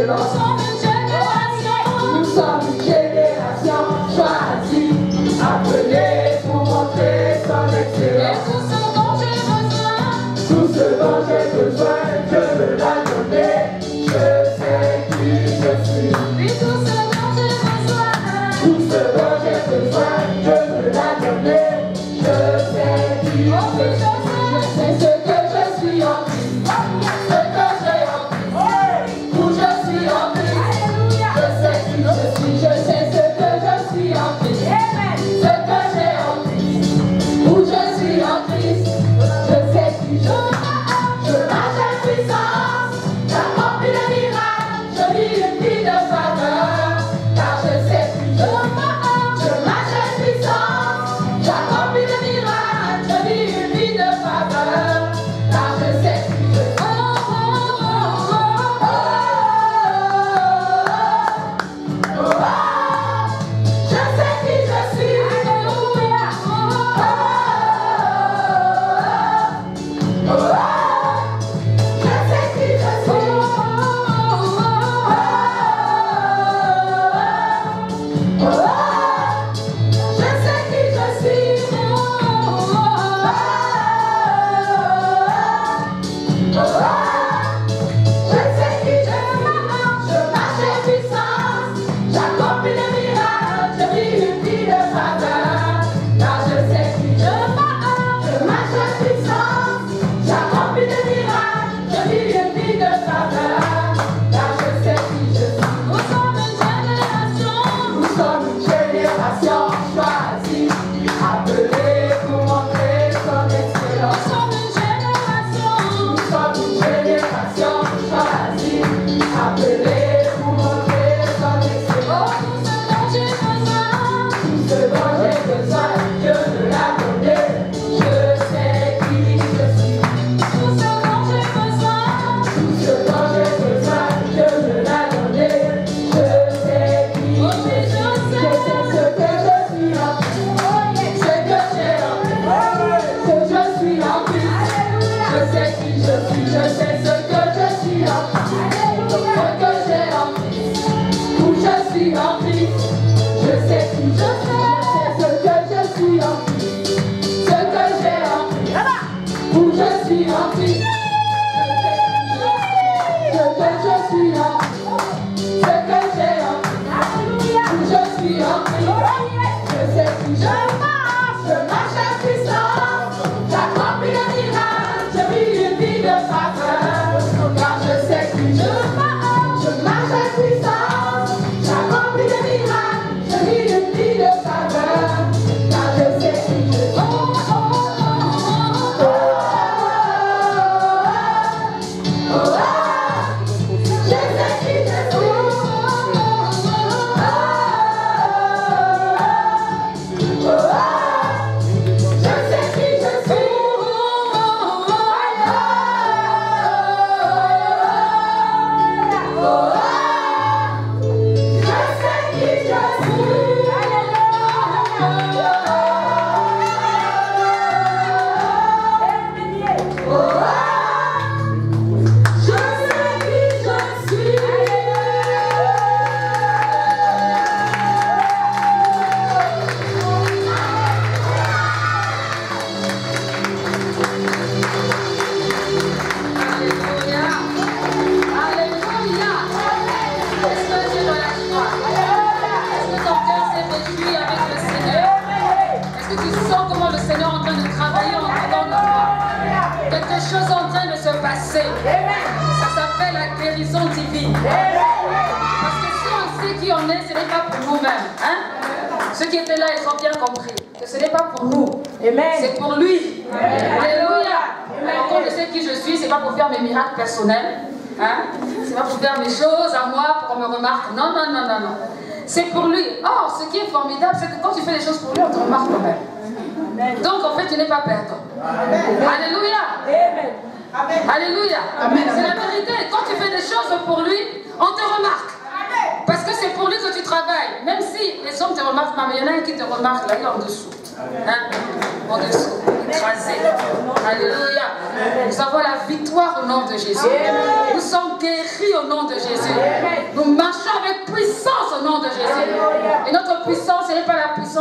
Nous sommes une génération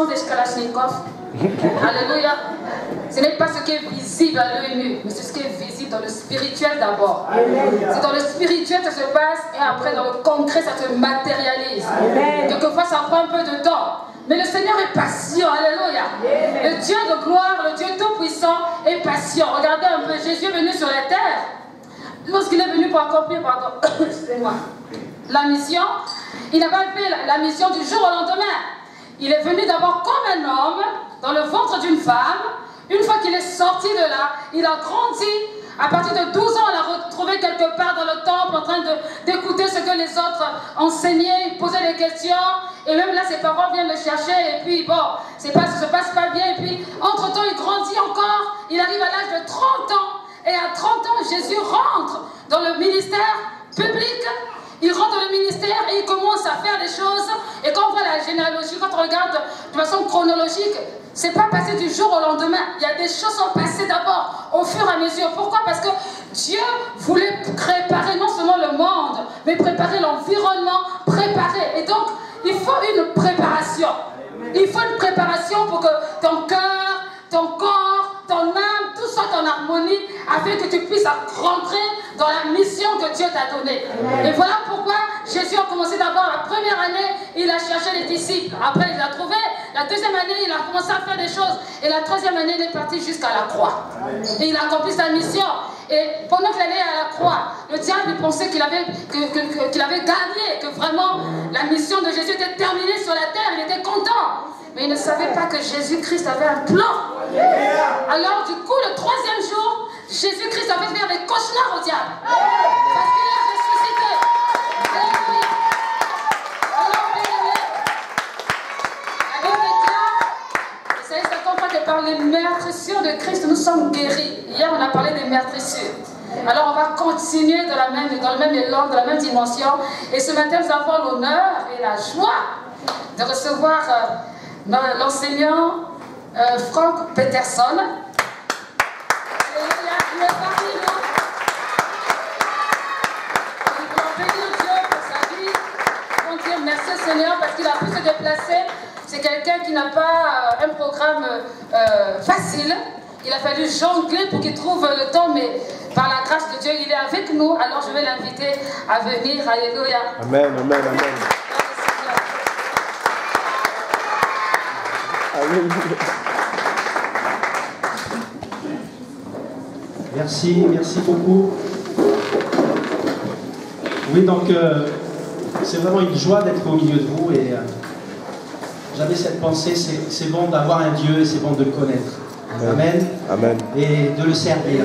puissance des Kalachnikov. Alléluia. Ce n'est pas ce qui est visible à l'œil nu, mais c'est ce qui est visible dans le spirituel d'abord. C'est dans le spirituel que ça se passe et après dans le concret ça se matérialise. Quelquefois ça prend un peu de temps. Mais le Seigneur est patient, alléluia. Le Dieu de gloire, le Dieu tout-puissant est patient. Regardez un peu, Jésus est venu sur la terre. Lorsqu'il est venu pour accomplir, excusez-moi, la mission, il n'a pas fait la mission du jour au lendemain. Il est venu d'abord comme un homme dans le ventre d'une femme. Une fois qu'il est sorti de là, il a grandi. À partir de 12 ans, on l'a retrouvé quelque part dans le temple en train d'écouter ce que les autres enseignaient. Il posait des questions. Et même là, ses parents viennent le chercher. Et puis, bon, ça se passe pas bien. Et puis, entre-temps, il grandit encore. Il arrive à l'âge de 30 ans. Et à 30 ans, Jésus rentre dans le ministère public. Il rentre dans le ministère et il commence à faire des choses. Et quand on voit la généalogie, quand on regarde de façon chronologique, c'est pas passé du jour au lendemain. Il y a des choses qui sont passées d'abord, au fur et à mesure. Pourquoi? Parce que Dieu voulait préparer non seulement le monde, mais préparer l'environnement, préparer. Et donc, il faut une préparation. Il faut une préparation pour que ton cœur, ton corps, ton âme, tout soit en harmonie, afin que tu puisses rentrer dans la mission que Dieu t'a donnée. Et voilà pourquoi Jésus a commencé d'abord la première année, il a cherché les disciples. Après, il les a trouvés. La deuxième année, il a commencé à faire des choses. Et la troisième année, il est parti jusqu'à la croix. Et il a accompli sa mission. Et pendant qu'il allait à la croix, le diable il pensait qu'il avait gagné, que vraiment la mission de Jésus était terminée sur la terre. Il était content. Mais il ne savait pas que Jésus-Christ avait un plan. Alors du coup, le troisième jour, Jésus-Christ avait fait des cauchemars au diable. Parce qu'il a ressuscité. Alléluia. Alors, bien-aimés, la Bible déclare, vous savez, ça comprend que par les meurtrissures de Christ, nous sommes guéris. Hier, on a parlé des meurtrissures. Alors, on va continuer dans le même élan, dans la même dimension. Et ce matin, nous avons l'honneur et la joie de recevoir l'enseignant Frank Peterson. Il est parmi nous. Nous voulons bénir Dieu pour sa vie. Nous voulons dire merci Seigneur parce qu'il a pu se déplacer. C'est quelqu'un qui n'a pas un programme facile. Il a fallu jongler pour qu'il trouve le temps, mais par la grâce de Dieu, il est avec nous. Alors je vais l'inviter à venir. Alléluia. Amen, amen, amen. Merci, merci beaucoup. Oui, donc c'est vraiment une joie d'être au milieu de vous et j'avais cette pensée, c'est bon d'avoir un Dieu et c'est bon de le connaître. Amen. Amen. Et de le servir.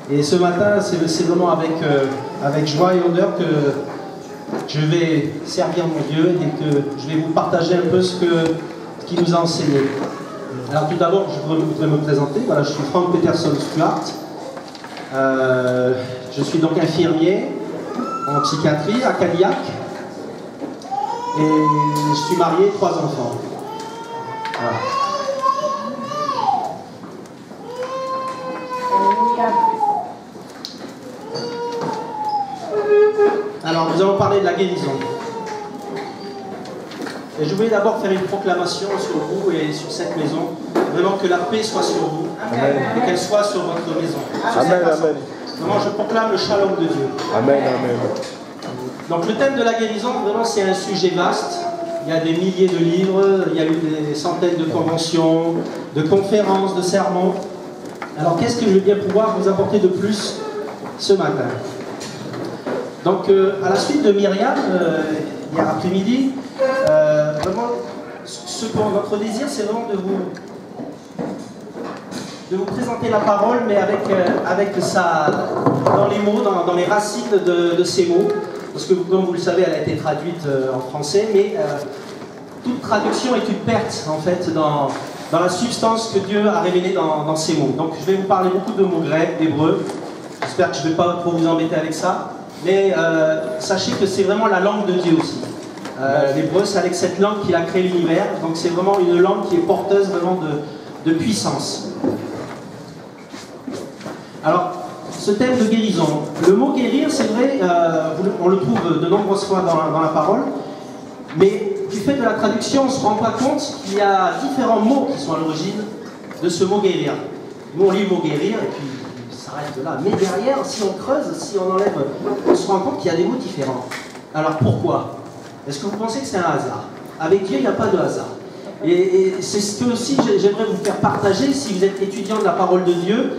Et ce matin, c'est vraiment avec joie et honneur que je vais servir mon Dieu et que je vais vous partager un peu ce qu'il nous a enseigné. Alors tout d'abord, je voudrais me présenter. Voilà, je suis Frank Peterson Stuart. Je suis donc infirmier en psychiatrie à Cadillac. Et je suis marié, 3 enfants. Voilà. Alors, nous allons parler de la guérison. Et je voulais d'abord faire une proclamation sur vous et sur cette maison. Vraiment que la paix soit sur vous. Amen. Et qu'elle soit sur votre maison. Amen, amen. Vraiment, je proclame le shalom de Dieu. Amen, amen. Donc, le thème de la guérison, vraiment, c'est un sujet vaste. Il y a des milliers de livres, il y a eu des centaines de conventions, de conférences, de sermons. Alors, qu'est-ce que je vais bien pouvoir vous apporter de plus ce matin? Donc, à la suite de Myriam, hier après-midi, vraiment, notre désir, c'est vraiment de vous présenter la parole, mais avec ça, dans les mots, dans les racines de ces mots. Parce que, comme vous le savez, elle a été traduite en français, mais toute traduction est une perte, en fait, dans la substance que Dieu a révélée dans ces mots. Donc, je vais vous parler beaucoup de mots grecs, d'hébreu. J'espère que je ne vais pas trop vous embêter avec ça. Mais sachez que c'est vraiment la langue de Dieu aussi. L'hébreu, c'est avec cette langue qu'il a créé l'univers. Donc, c'est vraiment une langue qui est porteuse vraiment de puissance. Alors, ce thème de guérison. Le mot guérir, c'est vrai, on le trouve de nombreuses fois dans la parole, mais du fait de la traduction, on ne se rend pas compte qu'il y a différents mots qui sont à l'origine de ce mot guérir. Nous, on lit le mot guérir et puis ça s'arrête là. Mais derrière, si on creuse, si on enlève, on se rend compte qu'il y a des mots différents. Alors pourquoi? Est-ce que vous pensez que c'est un hasard? Avec Dieu, il n'y a pas de hasard. Et c'est ce que aussi j'aimerais vous faire partager si vous êtes étudiant de la parole de Dieu,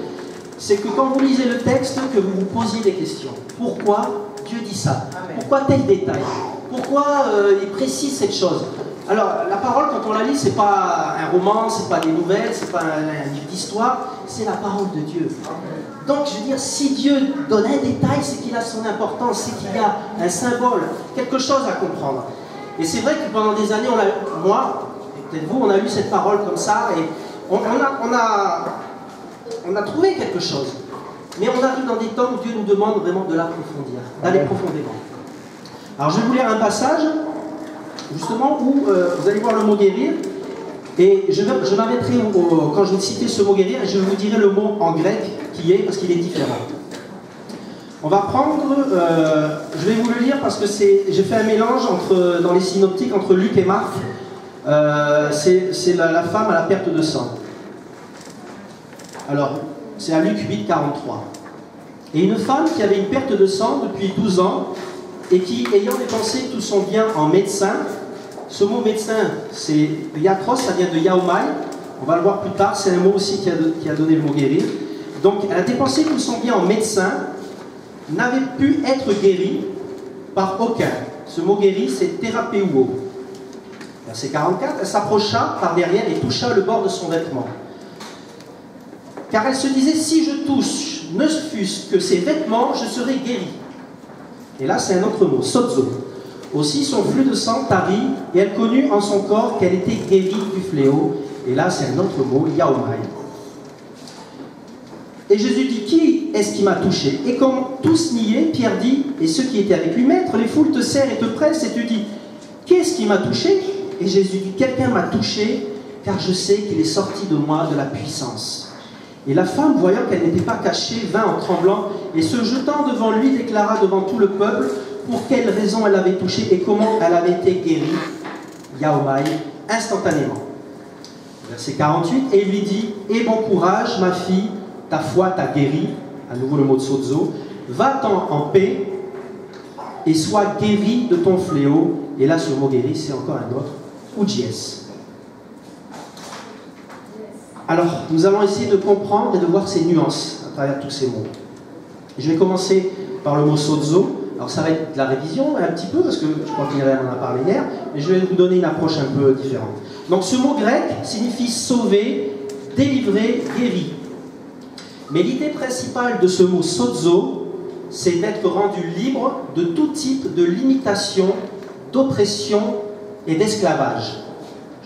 c'est que quand vous lisez le texte, que vous vous posiez des questions. Pourquoi Dieu dit ça? Pourquoi tel détail? Pourquoi il précise cette chose? Alors, la parole, quand on la lit, c'est pas un roman, c'est pas des nouvelles, c'est pas un livre d'histoire, c'est la parole de Dieu. Donc, je veux dire, si Dieu donne un détail, c'est qu'il a son importance, c'est qu'il y a un symbole, quelque chose à comprendre. Et c'est vrai que pendant des années, moi, et peut-être vous, on a lu cette parole comme ça, et on a trouvé quelque chose. Mais on arrive dans des temps où Dieu nous demande vraiment de l'approfondir, d'aller profondément. Alors, je vais vous lire un passage, justement, où vous allez voir le mot guérir, et je m'arrêterai quand je vais citer ce mot guérir, et je vous dirai le mot en grec qui est, parce qu'il est différent. On va prendre, je vais vous le lire parce que j'ai fait un mélange dans les synoptiques entre Luc et Marc. C'est la femme à la perte de sang. Alors, c'est à Luc 8, 43. Et une femme qui avait une perte de sang depuis 12 ans, et qui, ayant dépensé tout son bien en médecin, ce mot médecin, c'est iatros, ça vient de yaomai, on va le voir plus tard, c'est un mot aussi qui a donné le mot guérir. Donc, elle a dépensé tout son bien en médecin, n'avait pu être guérie par aucun. Ce mot guéri, c'est thérapeuo. Verset 44, elle s'approcha par derrière et toucha le bord de son vêtement. Car elle se disait, si je touche, ne fût-ce que ses vêtements, je serai guérie. Et là, c'est un autre mot, sozo. Aussi, son flux de sang tarit, et elle connut en son corps qu'elle était guérie du fléau. Et là, c'est un autre mot, yaomai. Et Jésus dit, qui est-ce qui m'a touché? Et comme tous niaient, Pierre dit, et ceux qui étaient avec lui, maître, les foules te serrent et te pressent, et tu dis, qui est-ce qui m'a touché? Et Jésus dit, quelqu'un m'a touché, car je sais qu'il est sorti de moi de la puissance. Et la femme, voyant qu'elle n'était pas cachée, vint en tremblant, et se jetant devant lui, déclara devant tout le peuple pour quelle raison elle avait touché et comment elle avait été guérie, yaomai, instantanément. Verset 48, et il lui dit, aie bon courage, ma fille, ta foi t'a guérie, à nouveau le mot de sozo, va-t'en en paix et sois guérie de ton fléau. Et là, ce mot guéri, c'est encore un autre, oujies. Alors, nous allons essayer de comprendre et de voir ces nuances à travers tous ces mots. Je vais commencer par le mot sozo. Alors, ça va être de la révision un petit peu, parce que je crois qu'Irène en a parlé hier, mais je vais vous donner une approche un peu différente. Donc, ce mot grec signifie sauver, délivrer, guérir. Mais l'idée principale de ce mot sozo, c'est d'être rendu libre de tout type de limitation, d'oppression et d'esclavage.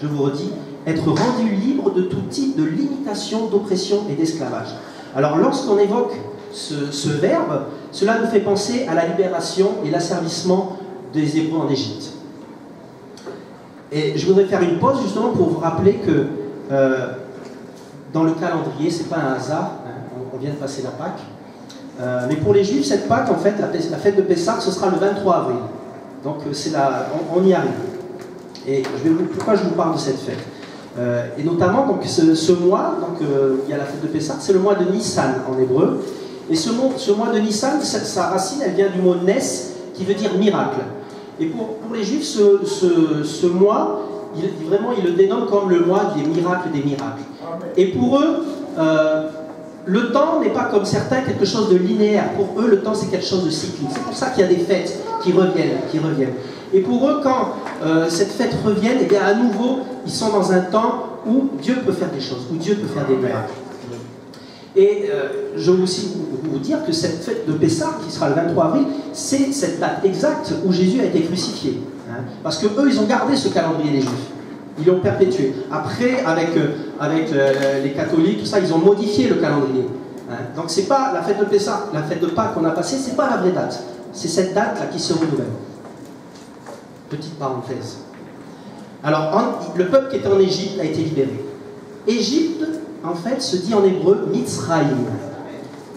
Je vous redis, être rendu libre de tout type de limitation, d'oppression et d'esclavage. Alors lorsqu'on évoque ce verbe, cela nous fait penser à la libération et l'asservissement des Hébreux en Égypte. Et je voudrais faire une pause justement pour vous rappeler que dans le calendrier, ce n'est pas un hasard, on vient de passer la Pâque, mais pour les Juifs, cette Pâque, en fait, la fête de Pessah, ce sera le 23 avril. Donc on y arrive. Et pourquoi je vous parle de cette fête? Et notamment, donc, ce mois, il y a la fête de Pessah, c'est le mois de Nissan en hébreu. Et ce mois de Nissan, sa racine, elle vient du mot Nes, qui veut dire miracle. Et pour les Juifs, ce mois, ils le dénomment comme le mois des miracles des miracles. Et pour eux, le temps n'est pas comme certains quelque chose de linéaire. Pour eux, le temps, c'est quelque chose de cyclique. C'est pour ça qu'il y a des fêtes qui reviennent. Et pour eux, quand cette fête revient, et bien à nouveau, ils sont dans un temps où Dieu peut faire des choses, où Dieu peut faire des miracles. Et je veux aussi vous dire que cette fête de Pessah, qui sera le 23 avril, c'est cette date exacte où Jésus a été crucifié. Hein, parce que eux, ils ont gardé ce calendrier, les Juifs. Ils l'ont perpétué. Après, avec les catholiques, tout ça, ils ont modifié le calendrier. Hein. Donc c'est pas la fête de Pessah, la fête de Pâques qu'on a passée, c'est pas la vraie date. C'est cette date-là qui se renouvelle. Petite parenthèse. Alors, le peuple qui était en Égypte a été libéré. Égypte, en fait, se dit en hébreu Mitzraïm.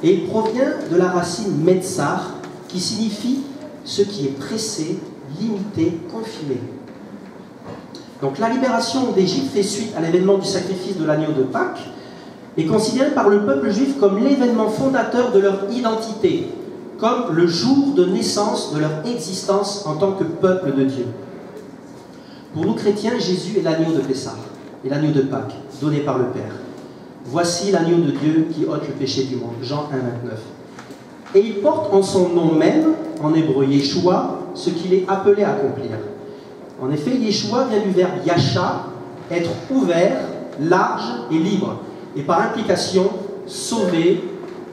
Et il provient de la racine Metzar, qui signifie ce qui est pressé, limité, confiné. Donc la libération d'Égypte fait suite à l'événement du sacrifice de l'agneau de Pâques et considéré par le peuple juif comme l'événement fondateur de leur identité, comme le jour de naissance de leur existence en tant que peuple de Dieu. Pour nous chrétiens, Jésus est l'agneau de Pessah et l'agneau de Pâques, donné par le Père. Voici l'agneau de Dieu qui ôte le péché du monde. Jean 1, 29. Et il porte en son nom même, en hébreu Yeshua, ce qu'il est appelé à accomplir. En effet, Yeshua vient du verbe Yasha, être ouvert, large et libre. Et par implication, sauver,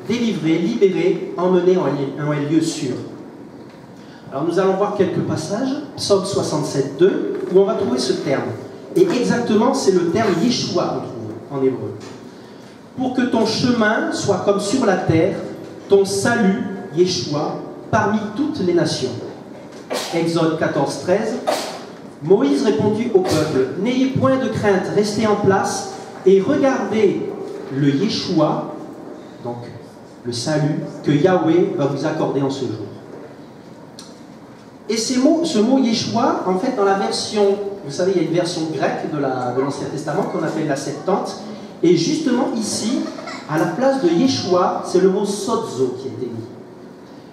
délivrer, libérer, emmener en un lieu sûr. Alors nous allons voir quelques passages, Psaume 67, 2, où on va trouver ce terme. Et exactement, c'est le terme Yeshua qu'on trouve en hébreu. Pour que ton chemin soit comme sur la terre, ton salut, Yeshua, parmi toutes les nations. Exode 14, 13. Moïse répondit au peuple, n'ayez point de crainte, restez en place et regardez le Yeshua, donc le salut, que Yahweh va vous accorder en ce jour. Et ce mot Yeshua, en fait, dans la version, vous savez, il y a une version grecque de l'Ancien Testament qu'on appelle la Septante, et justement ici, à la place de Yeshua, c'est le mot sozo qui a été mis.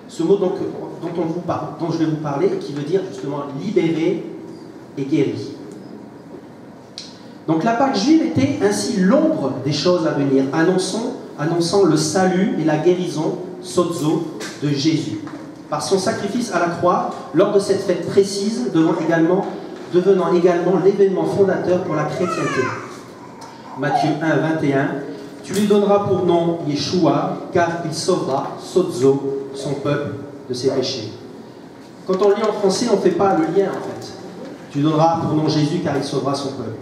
Ce mot donc, dont je vais vous parler, qui veut dire justement libéré et guéri. Donc la Pâque juive était ainsi l'ombre des choses à venir, annonçant le salut et la guérison, sozo, de Jésus. Par son sacrifice à la croix, lors de cette fête précise, devenant également l'événement fondateur pour la chrétienté. Matthieu 1, 21, « Tu lui donneras pour nom Yeshua, car il sauvera, sozo, son peuple de ses péchés. » Quand on lit en français, on ne fait pas le lien en fait. « Tu donneras pour nom Jésus, car il sauvera son peuple. »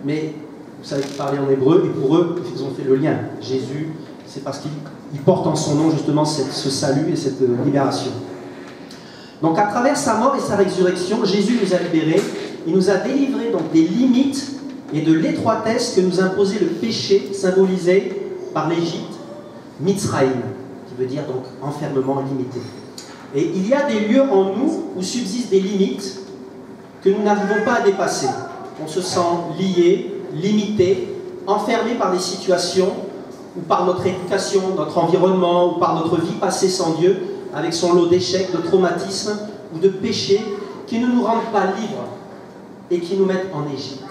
Mais vous savez qu'ils parlaient en hébreu, et pour eux, ils ont fait le lien. Jésus, c'est parce qu'il porte en son nom justement ce salut et cette libération. Donc à travers sa mort et sa résurrection, Jésus nous a libérés, il nous a délivrés donc des limites et de l'étroitesse que nous imposait le péché symbolisé par l'Égypte, Mitzraïm, qui veut dire donc enfermement limité. Et il y a des lieux en nous où subsistent des limites que nous n'arrivons pas à dépasser. On se sent lié, limité, enfermé par des situations ou par notre éducation, notre environnement ou par notre vie passée sans Dieu, avec son lot d'échecs, de traumatismes ou de péchés qui ne nous rendent pas libres et qui nous mettent en Égypte.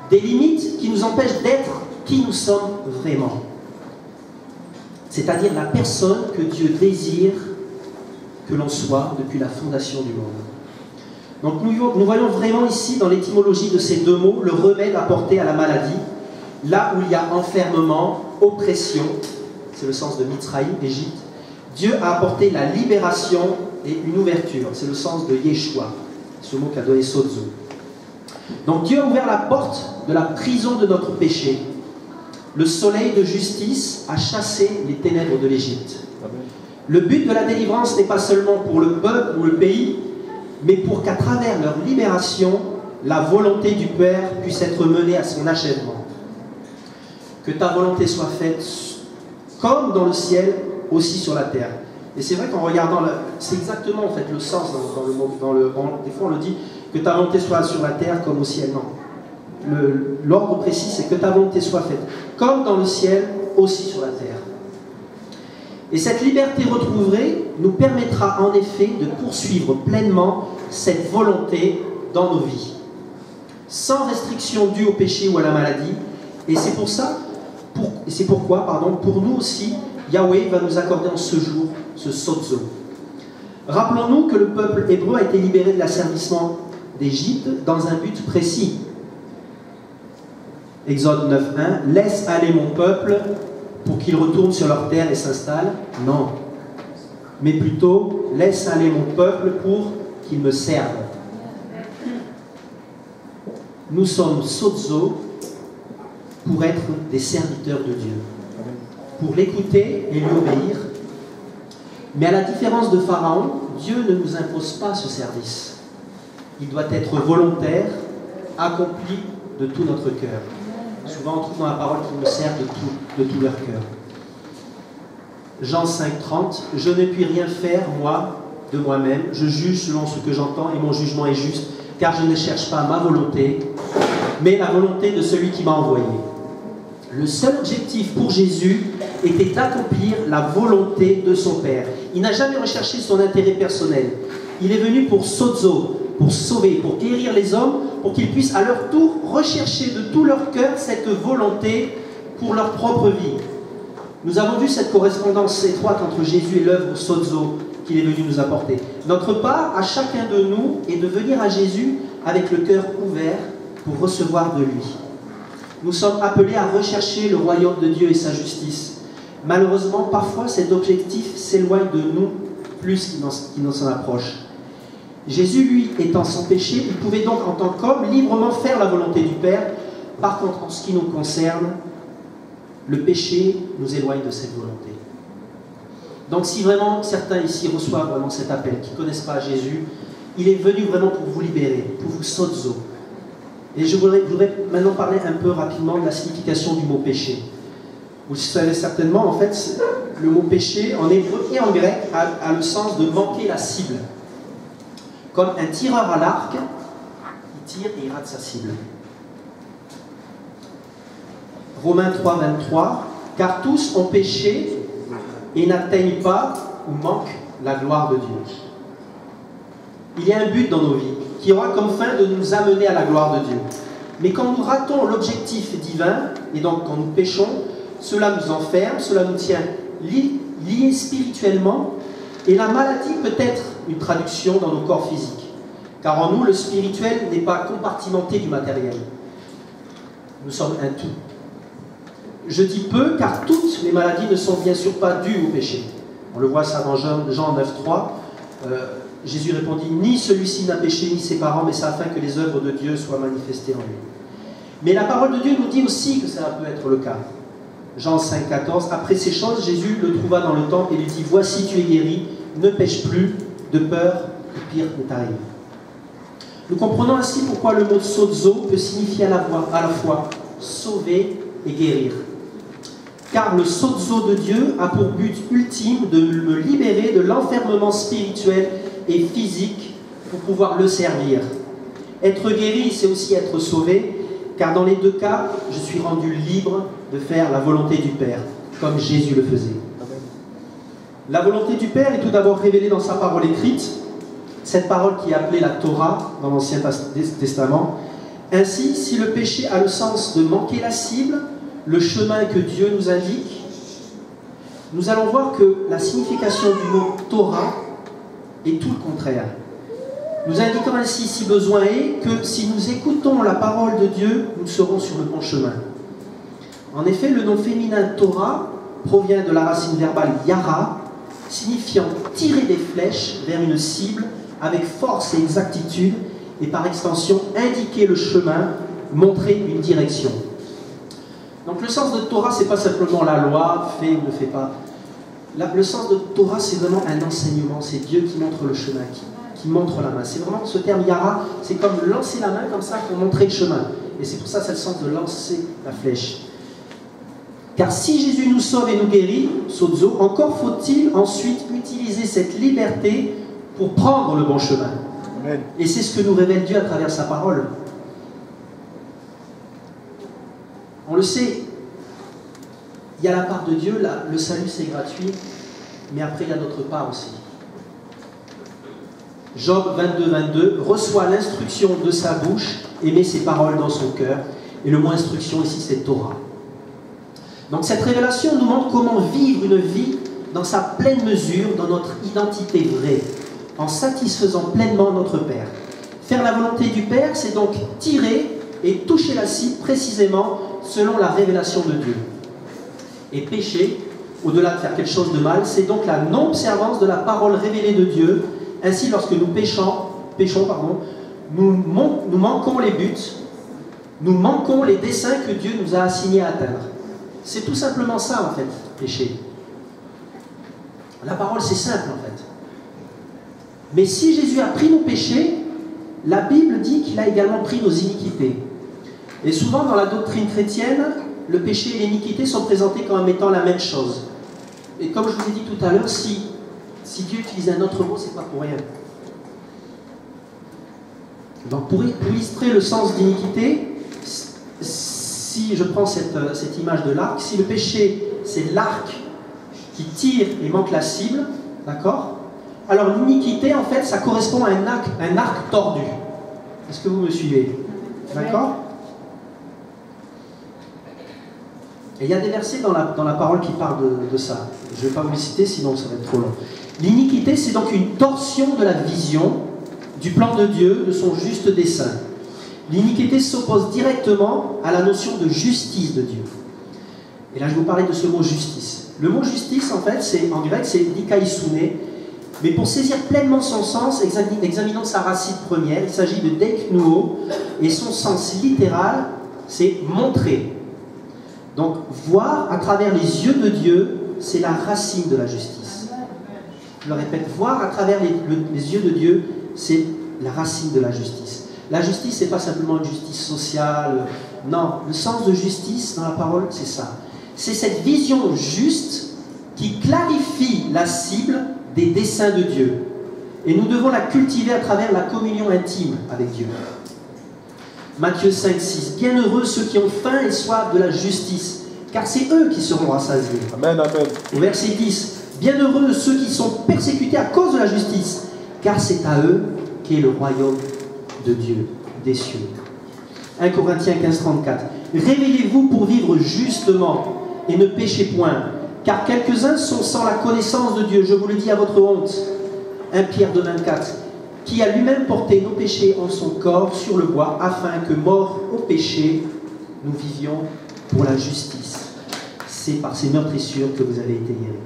Des limites qui nous empêchent d'être qui nous sommes vraiment. C'est-à-dire la personne que Dieu désire que l'on soit depuis la fondation du monde. Donc nous voyons vraiment ici, dans l'étymologie de ces deux mots, le remède apporté à la maladie, là où il y a enfermement, oppression, c'est le sens de Mitzraïm, Égypte. Dieu a apporté la libération et une ouverture, c'est le sens de Yeshua, ce mot qu'a donné Sozo. Donc Dieu a ouvert la porte de la prison de notre péché. Le soleil de justice a chassé les ténèbres de l'Égypte. Le but de la délivrance n'est pas seulement pour le peuple ou le pays, mais pour qu'à travers leur libération, la volonté du Père puisse être menée à son achèvement. Que ta volonté soit faite comme dans le ciel, aussi sur la terre. Et c'est vrai qu'en regardant, c'est exactement en fait le sens des fois on le dit, que ta volonté soit sur la terre comme au ciel. Non. L'ordre précis, c'est que ta volonté soit faite comme dans le ciel, aussi sur la terre. Et cette liberté retrouvée nous permettra en effet de poursuivre pleinement cette volonté dans nos vies, sans restriction due au péché ou à la maladie. Et c'est pourquoi, pour nous aussi, Yahweh va nous accorder en ce jour ce sozo. Rappelons-nous que le peuple hébreu a été libéré de l'asservissement d'Égypte dans un but précis. Exode 9.1, « Laisse aller mon peuple pour qu'il retourne sur leur terre et s'installe. » Non. Mais plutôt, « Laisse aller mon peuple pour qu'il me serve. » Nous sommes sozo pour être des serviteurs de Dieu, pour l'écouter et lui obéir. Mais à la différence de Pharaon, Dieu ne nous impose pas ce service. Il doit être volontaire, accompli de tout notre cœur. Souvent on trouve dans la parole qu'ils nous servent de tout leur cœur. Jean 5,30, je ne puis rien faire, moi, de moi-même. Je juge selon ce que j'entends et mon jugement est juste, car je ne cherche pas ma volonté, mais la volonté de celui qui m'a envoyé. Le seul objectif pour Jésus était d'accomplir la volonté de son Père. Il n'a jamais recherché son intérêt personnel. Il est venu pour sozo, pour sauver, pour guérir les hommes, pour qu'ils puissent à leur tour rechercher de tout leur cœur cette volonté pour leur propre vie. Nous avons vu cette correspondance étroite entre Jésus et l'œuvre sozo qu'il est venu nous apporter. Notre part, à chacun de nous, est de venir à Jésus avec le cœur ouvert pour recevoir de lui. Nous sommes appelés à rechercher le royaume de Dieu et sa justice. Malheureusement, parfois cet objectif s'éloigne de nous plus qu'il n'en s'en approche. Jésus, lui, étant sans péché, il pouvait donc en tant qu'homme librement faire la volonté du Père. Par contre, en ce qui nous concerne, le péché nous éloigne de cette volonté. Donc si vraiment certains ici reçoivent vraiment cet appel, qui ne connaissent pas Jésus, il est venu vraiment pour vous libérer, pour vous sozo. Et je voudrais maintenant parler un peu rapidement de la signification du mot péché. Vous le savez certainement, en fait, le mot péché, en hébreu et en grec, a le sens de manquer la cible. Comme un tireur à l'arc, il tire et il rate sa cible. Romains 3, 23, car tous ont péché et n'atteignent pas ou manquent la gloire de Dieu. Il y a un but dans nos vies qui aura comme fin de nous amener à la gloire de Dieu. Mais quand nous ratons l'objectif divin, et donc quand nous péchons, cela nous enferme, cela nous tient liés spirituellement, et la maladie peut être une traduction dans nos corps physiques. Car en nous, le spirituel n'est pas compartimenté du matériel. Nous sommes un tout. Je dis peu, car toutes les maladies ne sont bien sûr pas dues au péché. On le voit ça dans Jean 9,3. Jésus répondit, ni celui-ci n'a péché, ni ses parents, mais c'est afin que les œuvres de Dieu soient manifestées en lui. Mais la parole de Dieu nous dit aussi que ça peut être le cas. Jean 5, 14. Après ces choses, Jésus le trouva dans le temple et lui dit, voici, tu es guéri, ne pêche plus, de peur que pire ne t'arrive. Nous comprenons ainsi pourquoi le mot sozo peut signifier à la fois sauver et guérir. Car le sozo de Dieu a pour but ultime de me libérer de l'enfermement spirituel et physique pour pouvoir le servir. Être guéri, c'est aussi être sauvé, car dans les deux cas, je suis rendu libre de faire la volonté du Père, comme Jésus le faisait. La volonté du Père est tout d'abord révélée dans sa parole écrite, cette parole qui est appelée la Torah dans l'Ancien Testament. Ainsi, si le péché a le sens de manquer la cible, le chemin que Dieu nous indique, nous allons voir que la signification du mot Torah est tout le contraire. Nous indiquons ainsi, si besoin est, que si nous écoutons la parole de Dieu, nous serons sur le bon chemin. En effet, le nom féminin Torah provient de la racine verbale yara, signifiant tirer des flèches vers une cible avec force et exactitude, et par extension indiquer le chemin, montrer une direction. Donc le sens de Torah, ce n'est pas simplement la loi, fais ou ne fais pas. Le sens de Torah, c'est vraiment un enseignement, c'est Dieu qui montre le chemin, qui montre la main. C'est vraiment ce terme yara, c'est comme lancer la main comme ça pour montrer le chemin. Et c'est pour ça que c'est le sens de lancer la flèche. Car si Jésus nous sauve et nous guérit, sozo, encore faut-il ensuite utiliser cette liberté pour prendre le bon chemin. Amen. Et c'est ce que nous révèle Dieu à travers sa parole. On le sait, il y a la part de Dieu, là, le salut c'est gratuit, mais après il y a notre part aussi. Job 22, 22 reçoit l'instruction de sa bouche et met ses paroles dans son cœur. Et le mot instruction ici c'est Torah. Donc cette révélation nous montre comment vivre une vie dans sa pleine mesure, dans notre identité vraie, en satisfaisant pleinement notre Père. Faire la volonté du Père, c'est donc tirer et toucher la cible précisément selon la révélation de Dieu. Et pécher, au-delà de faire quelque chose de mal, c'est donc la non-observance de la parole révélée de Dieu. Ainsi, lorsque nous péchons, nous manquons les buts, nous manquons les desseins que Dieu nous a assignés à atteindre. C'est tout simplement ça, en fait, pécher. La parole, c'est simple, en fait. Mais si Jésus a pris nos péchés, la Bible dit qu'il a également pris nos iniquités. Et souvent, dans la doctrine chrétienne, le péché et l'iniquité sont présentés comme étant la même chose. Et comme je vous ai dit tout à l'heure, si Dieu utilise un autre mot, c'est pas pour rien. Donc pour illustrer le sens d'iniquité, si je prends cette image de l'arc, si le péché c'est l'arc qui tire et manque la cible, d'accord? Alors l'iniquité en fait ça correspond à un arc tordu. Est-ce que vous me suivez? D'accord? Et il y a des versets dans la parole qui parlent de ça. Je ne vais pas vous les citer sinon ça va être trop long. L'iniquité c'est donc une torsion de la vision du plan de Dieu, de son juste dessein. L'iniquité s'oppose directement à la notion de justice de Dieu. Et là, je vais vous parler de ce mot justice. Le mot justice, en fait, en grec, c'est dikaïsune. Mais pour saisir pleinement son sens, examinons sa racine première. Il s'agit de deiknuo. Et son sens littéral, c'est montrer. Donc, voir à travers les yeux de Dieu, c'est la racine de la justice. Je le répète, voir à travers les yeux de Dieu, c'est la racine de la justice. La justice, ce n'est pas simplement une justice sociale. Non, le sens de justice dans la parole, c'est ça. C'est cette vision juste qui clarifie la cible des desseins de Dieu. Et nous devons la cultiver à travers la communion intime avec Dieu. Matthieu 5, 6. Bienheureux ceux qui ont faim et soif de la justice, car c'est eux qui seront rassasiés. Amen, amen. Au verset 10. Bienheureux ceux qui sont persécutés à cause de la justice, car c'est à eux qu'est le royaume de Dieu, des cieux. 1 Corinthiens 15, 34. Réveillez-vous pour vivre justement et ne péchez point, car quelques-uns sont sans la connaissance de Dieu, je vous le dis à votre honte. 1 Pierre 2, 24. Qui a lui-même porté nos péchés en son corps sur le bois, afin que, morts au péché, nous vivions pour la justice. C'est par ces meurtrissures que vous avez été guéris.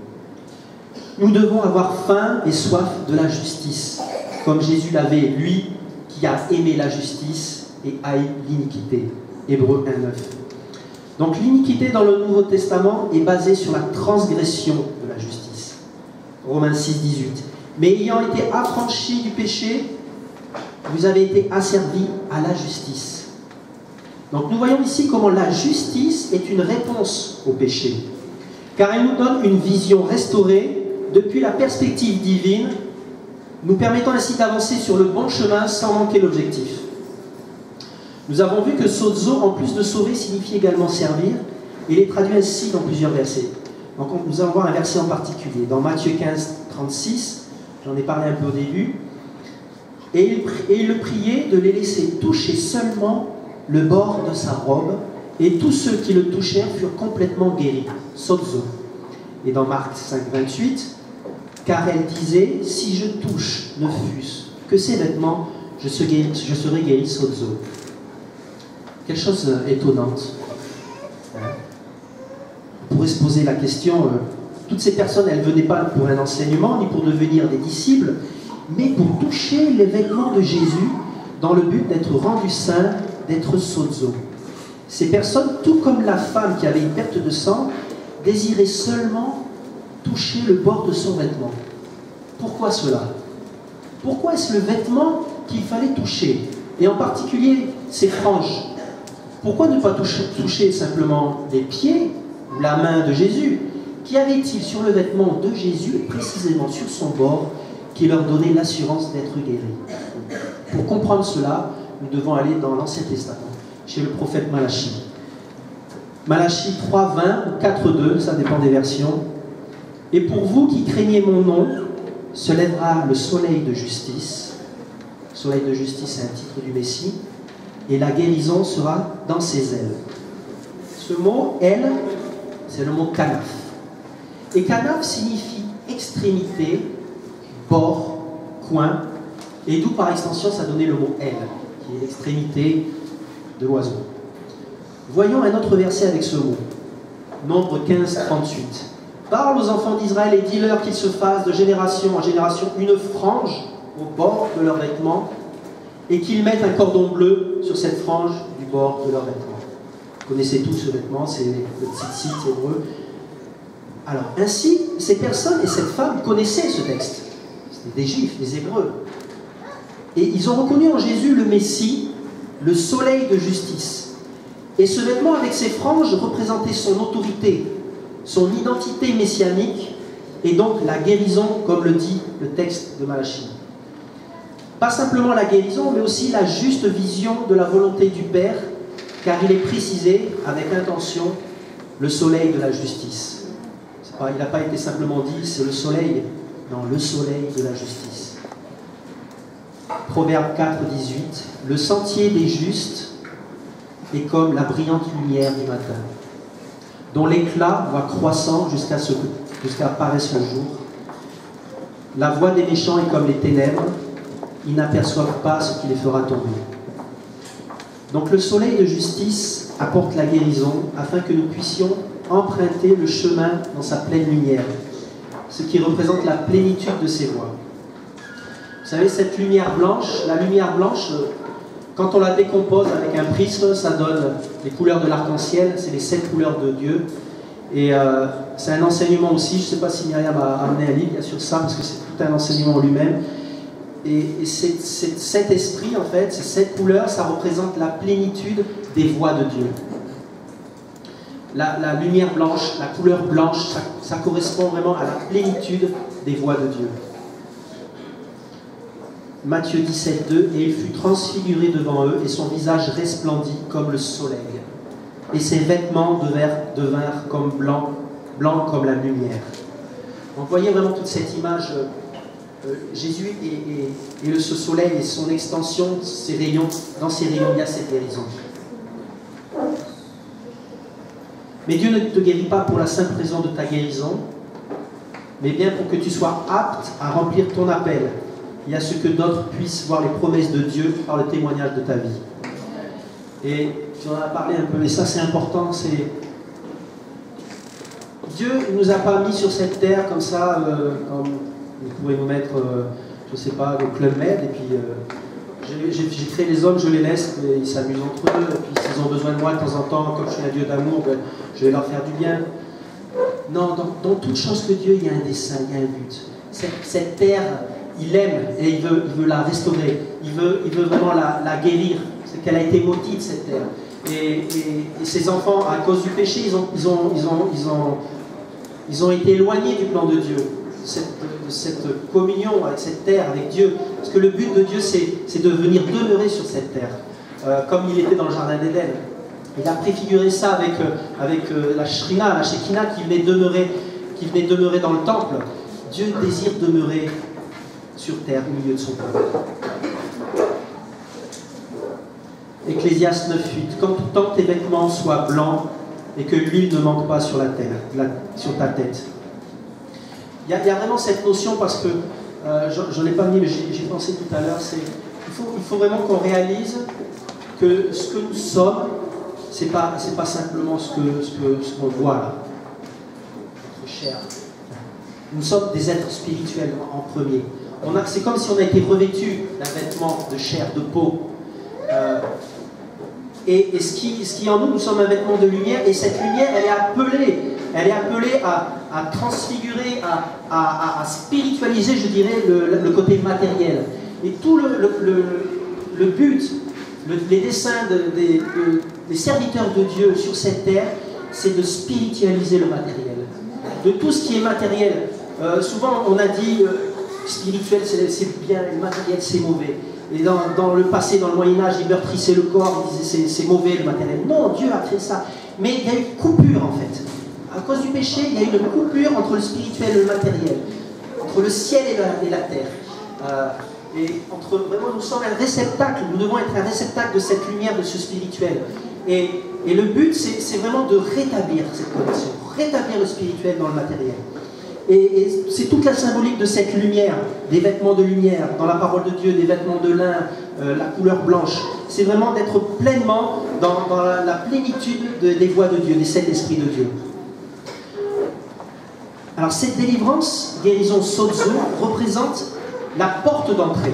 Nous devons avoir faim et soif de la justice, comme Jésus l'avait, lui, qui a aimé la justice et haï l'iniquité. Hébreux 1, 9. Donc l'iniquité dans le Nouveau Testament est basée sur la transgression de la justice. Romains 6, 18. Mais ayant été affranchis du péché, vous avez été asservis à la justice. Donc nous voyons ici comment la justice est une réponse au péché, car elle nous donne une vision restaurée depuis la perspective divine, nous permettant ainsi d'avancer sur le bon chemin sans manquer l'objectif. Nous avons vu que sozo, en plus de sauver, signifie également servir, et il est traduit ainsi dans plusieurs versets. Donc nous allons voir un verset en particulier, dans Matthieu 15, 36, j'en ai parlé un peu au début, et il le priait de les laisser toucher seulement le bord de sa robe, et tous ceux qui le touchèrent furent complètement guéris, sozo. Et dans Marc 5, 28, car elle disait, si je touche ne fût-ce que ses vêtements, je serai guéri, sozo. Quelque chose étonnante. On pourrait se poser la question, toutes ces personnes, elles ne venaient pas pour un enseignement, ni pour devenir des disciples, mais pour toucher les vêtements de Jésus, dans le but d'être rendu saint, d'être sozo. Ces personnes, tout comme la femme qui avait une perte de sang, désiraient seulement toucher le bord de son vêtement. Pourquoi cela? Pourquoi est-ce le vêtement qu'il fallait toucher? Et en particulier, ses franges. Pourquoi ne pas toucher simplement les pieds ou la main de Jésus? Qu'y avait-il sur le vêtement de Jésus, précisément sur son bord, qui leur donnait l'assurance d'être guéris? Pour comprendre cela, nous devons aller dans l'Ancien Testament, chez le prophète Malachie. Malachie 3, 20 ou 4, 2, ça dépend des versions. Et pour vous qui craignez mon nom, se lèvera le soleil de justice. Le soleil de justice, c'est un titre du Messie. Et la guérison sera dans ses ailes. Ce mot, elle, c'est le mot kanaf. Et kanaf signifie extrémité, bord, coin, et d'où par extension ça donnait le mot elle, qui est l'extrémité de l'oiseau. Voyons un autre verset avec ce mot. Nombre 15, 38. Parle aux enfants d'Israël et dis-leur qu'ils se fassent de génération en génération une frange au bord de leurs vêtements et qu'ils mettent un cordon bleu sur cette frange du bord de leurs vêtements. Vous connaissez tous ce vêtement, c'est le tzitzit hébreu. Alors, ainsi, ces personnes et cette femme connaissaient ce texte. C'était des Juifs, des Hébreux. Et ils ont reconnu en Jésus le Messie, le soleil de justice. Et ce vêtement avec ses franges représentait son autorité, son identité messianique, et donc la guérison, comme le dit le texte de Malachie. Pas simplement la guérison, mais aussi la juste vision de la volonté du Père, car il est précisé, avec intention, le soleil de la justice. Il n'a pas été simplement dit, c'est le soleil, non, le soleil de la justice. Proverbe 4, 18, le sentier des justes est comme la brillante lumière du matin, dont l'éclat va croissant jusqu'à apparaisse le jour. La voie des méchants est comme les ténèbres, ils n'aperçoivent pas ce qui les fera tomber. Donc le soleil de justice apporte la guérison afin que nous puissions emprunter le chemin dans sa pleine lumière, ce qui représente la plénitude de ses voies. Vous savez, cette lumière blanche, la lumière blanche, quand on la décompose avec un prisme, ça donne les couleurs de l'arc-en-ciel, c'est les 7 couleurs de Dieu. Et c'est un enseignement aussi, je ne sais pas si Myriam a amené un livre sur ça, parce que c'est tout un enseignement en lui-même. Et cet esprit, en fait, ces 7 couleurs, ça représente la plénitude des voies de Dieu. La lumière blanche, la couleur blanche, ça correspond vraiment à la plénitude des voies de Dieu. Matthieu 17, 2, et il fut transfiguré devant eux, et son visage resplendit comme le soleil. Et ses vêtements devinrent comme blancs comme la lumière. Donc, vous voyez vraiment toute cette image. Jésus et ce soleil et son extension, ses rayons, dans ses rayons, il y a cette guérison. Mais Dieu ne te guérit pas pour la simple raison de ta guérison, mais bien pour que tu sois apte à remplir ton appel et à ce que d'autres puissent voir les promesses de Dieu par le témoignage de ta vie. Et tu en as parlé un peu, et ça c'est important, c'est... Dieu ne nous a pas mis sur cette terre comme ça, comme vous pouvez nous mettre, je ne sais pas, au Club Med, et puis j'ai créé les hommes, je les laisse, mais ils s'amusent entre eux, et puis s'ils ont besoin de moi de temps en temps, comme je suis un Dieu d'amour, ben, je vais leur faire du bien. Non, dans toute chose que Dieu, il y a un dessein, il y a un but. Cette terre, il aime et il veut la restaurer, il veut vraiment la guérir, c'est qu'elle a été maudite cette terre. Et ces enfants, à cause du péché, ils ont été éloignés du plan de Dieu, de cette communion avec cette terre, avec Dieu. Parce que le but de Dieu, c'est de venir demeurer sur cette terre, comme il était dans le jardin d'Éden. Il a préfiguré ça avec la Shrina, la Shekinah qui venait demeurer dans le temple. Dieu désire demeurer sur terre, au milieu de son peuple. Ecclésiaste 9.8. Quand tes vêtements soient blancs et que l'huile ne manque pas sur la terre, sur ta tête. Il y a vraiment cette notion parce que, je n'en ai pas mis, mais j'ai pensé tout à l'heure, il faut vraiment qu'on réalise que ce que nous sommes, c'est pas simplement ce qu'on voit là, notre chair. Nous sommes des êtres spirituels en premier. C'est comme si on a été revêtus d'un vêtement de chair, de peau. Et ce qui est en nous sommes un vêtement de lumière, et cette lumière, elle est appelée à transfigurer, à spiritualiser, je dirais, le côté matériel. Et tout le but, les desseins des serviteurs de Dieu sur cette terre, c'est de spiritualiser le matériel. De tout ce qui est matériel. Souvent, on a dit spirituel, c'est bien, le matériel, c'est mauvais. Et dans le passé, dans le Moyen-Âge, ils meurtrissaient le corps, ils disaient c'est mauvais le matériel. Non, Dieu a fait ça. Mais il y a une coupure en fait. À cause du péché, il y a une coupure entre le spirituel et le matériel. Entre le ciel et la terre. Et vraiment, nous sommes un réceptacle. Nous devons être un réceptacle de cette lumière, de ce spirituel. Et le but, c'est vraiment de rétablir cette connexion. Rétablir le spirituel dans le matériel. Et c'est toute la symbolique de cette lumière, des vêtements de lumière, dans la parole de Dieu, des vêtements de lin, la couleur blanche. C'est vraiment d'être pleinement dans la plénitude des voies de Dieu, des 7 esprits de Dieu. Alors cette délivrance, guérison sozo, représente la porte d'entrée.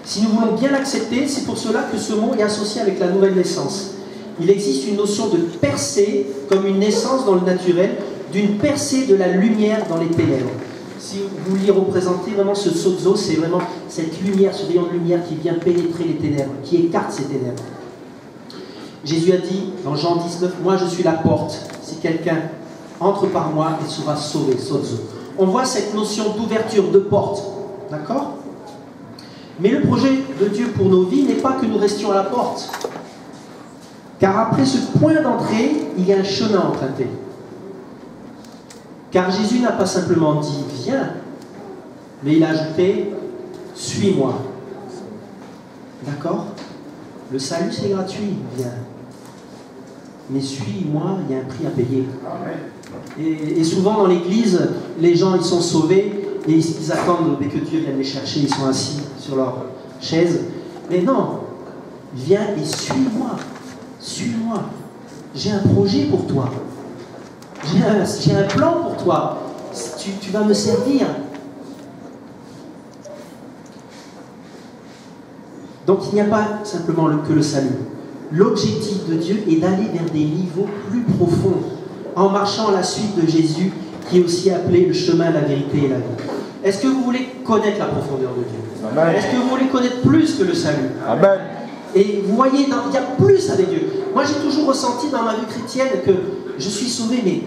Si nous voulons bien l'accepter, c'est pour cela que ce mot est associé avec la nouvelle naissance. Il existe une notion de percée comme une naissance dans le naturel, d'une percée de la lumière dans les ténèbres. Si vous vouliez représenter vraiment ce sozo, c'est vraiment cette lumière, ce rayon de lumière qui vient pénétrer les ténèbres, qui écarte ces ténèbres. Jésus a dit dans Jean 19, « Moi je suis la porte, si quelqu'un entre par moi, il sera sauvé. » Sozo. On voit cette notion d'ouverture de porte, d'accord? Mais le projet de Dieu pour nos vies n'est pas que nous restions à la porte. Car après ce point d'entrée, il y a un chemin emprunté. Car Jésus n'a pas simplement dit « viens », mais il a ajouté « suis-moi ». D'accord? Le salut, c'est gratuit, viens. Mais suis-moi, il y a un prix à payer. Et souvent dans l'église, les gens ils sont sauvés et ils attendent que Dieu vienne les chercher, ils sont assis sur leur chaise. Mais non, viens et suis-moi. Suis-moi. J'ai un projet pour toi. J'ai un plan pour toi. Tu vas me servir. Donc il n'y a pas simplement que le salut. L'objectif de Dieu est d'aller vers des niveaux plus profonds, en marchant à la suite de Jésus, qui est aussi appelé le chemin, la vérité et la vie. Est-ce que vous voulez connaître la profondeur de Dieu? Amen. Est-ce que vous voulez connaître plus que le salut? Amen. Et vous voyez, il y a plus avec Dieu. Moi j'ai toujours ressenti dans ma vie chrétienne que je suis sauvé, mais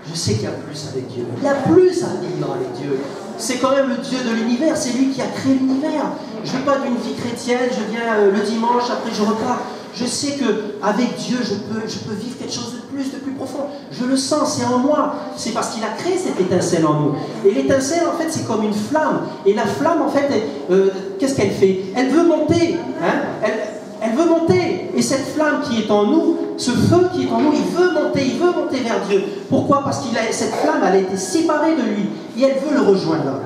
je sais qu'il y a plus avec Dieu. Il y a plus à vivre avec Dieu. C'est quand même le Dieu de l'univers, c'est lui qui a créé l'univers. Je ne veux pas d'une vie chrétienne, je viens le dimanche, après je repars. Je sais qu'avec Dieu, je peux vivre quelque chose de plus profond. Je le sens, c'est en moi. C'est parce qu'il a créé cette étincelle en nous. Et l'étincelle, en fait, c'est comme une flamme. Et la flamme, en fait, qu'est-ce qu'elle fait? Elle veut monter. Hein? Elle veut monter. Et cette flamme qui est en nous, ce feu qui est en nous, il veut monter vers Dieu. Pourquoi? Parce que cette flamme, elle a été séparée de lui. Et elle veut le rejoindre.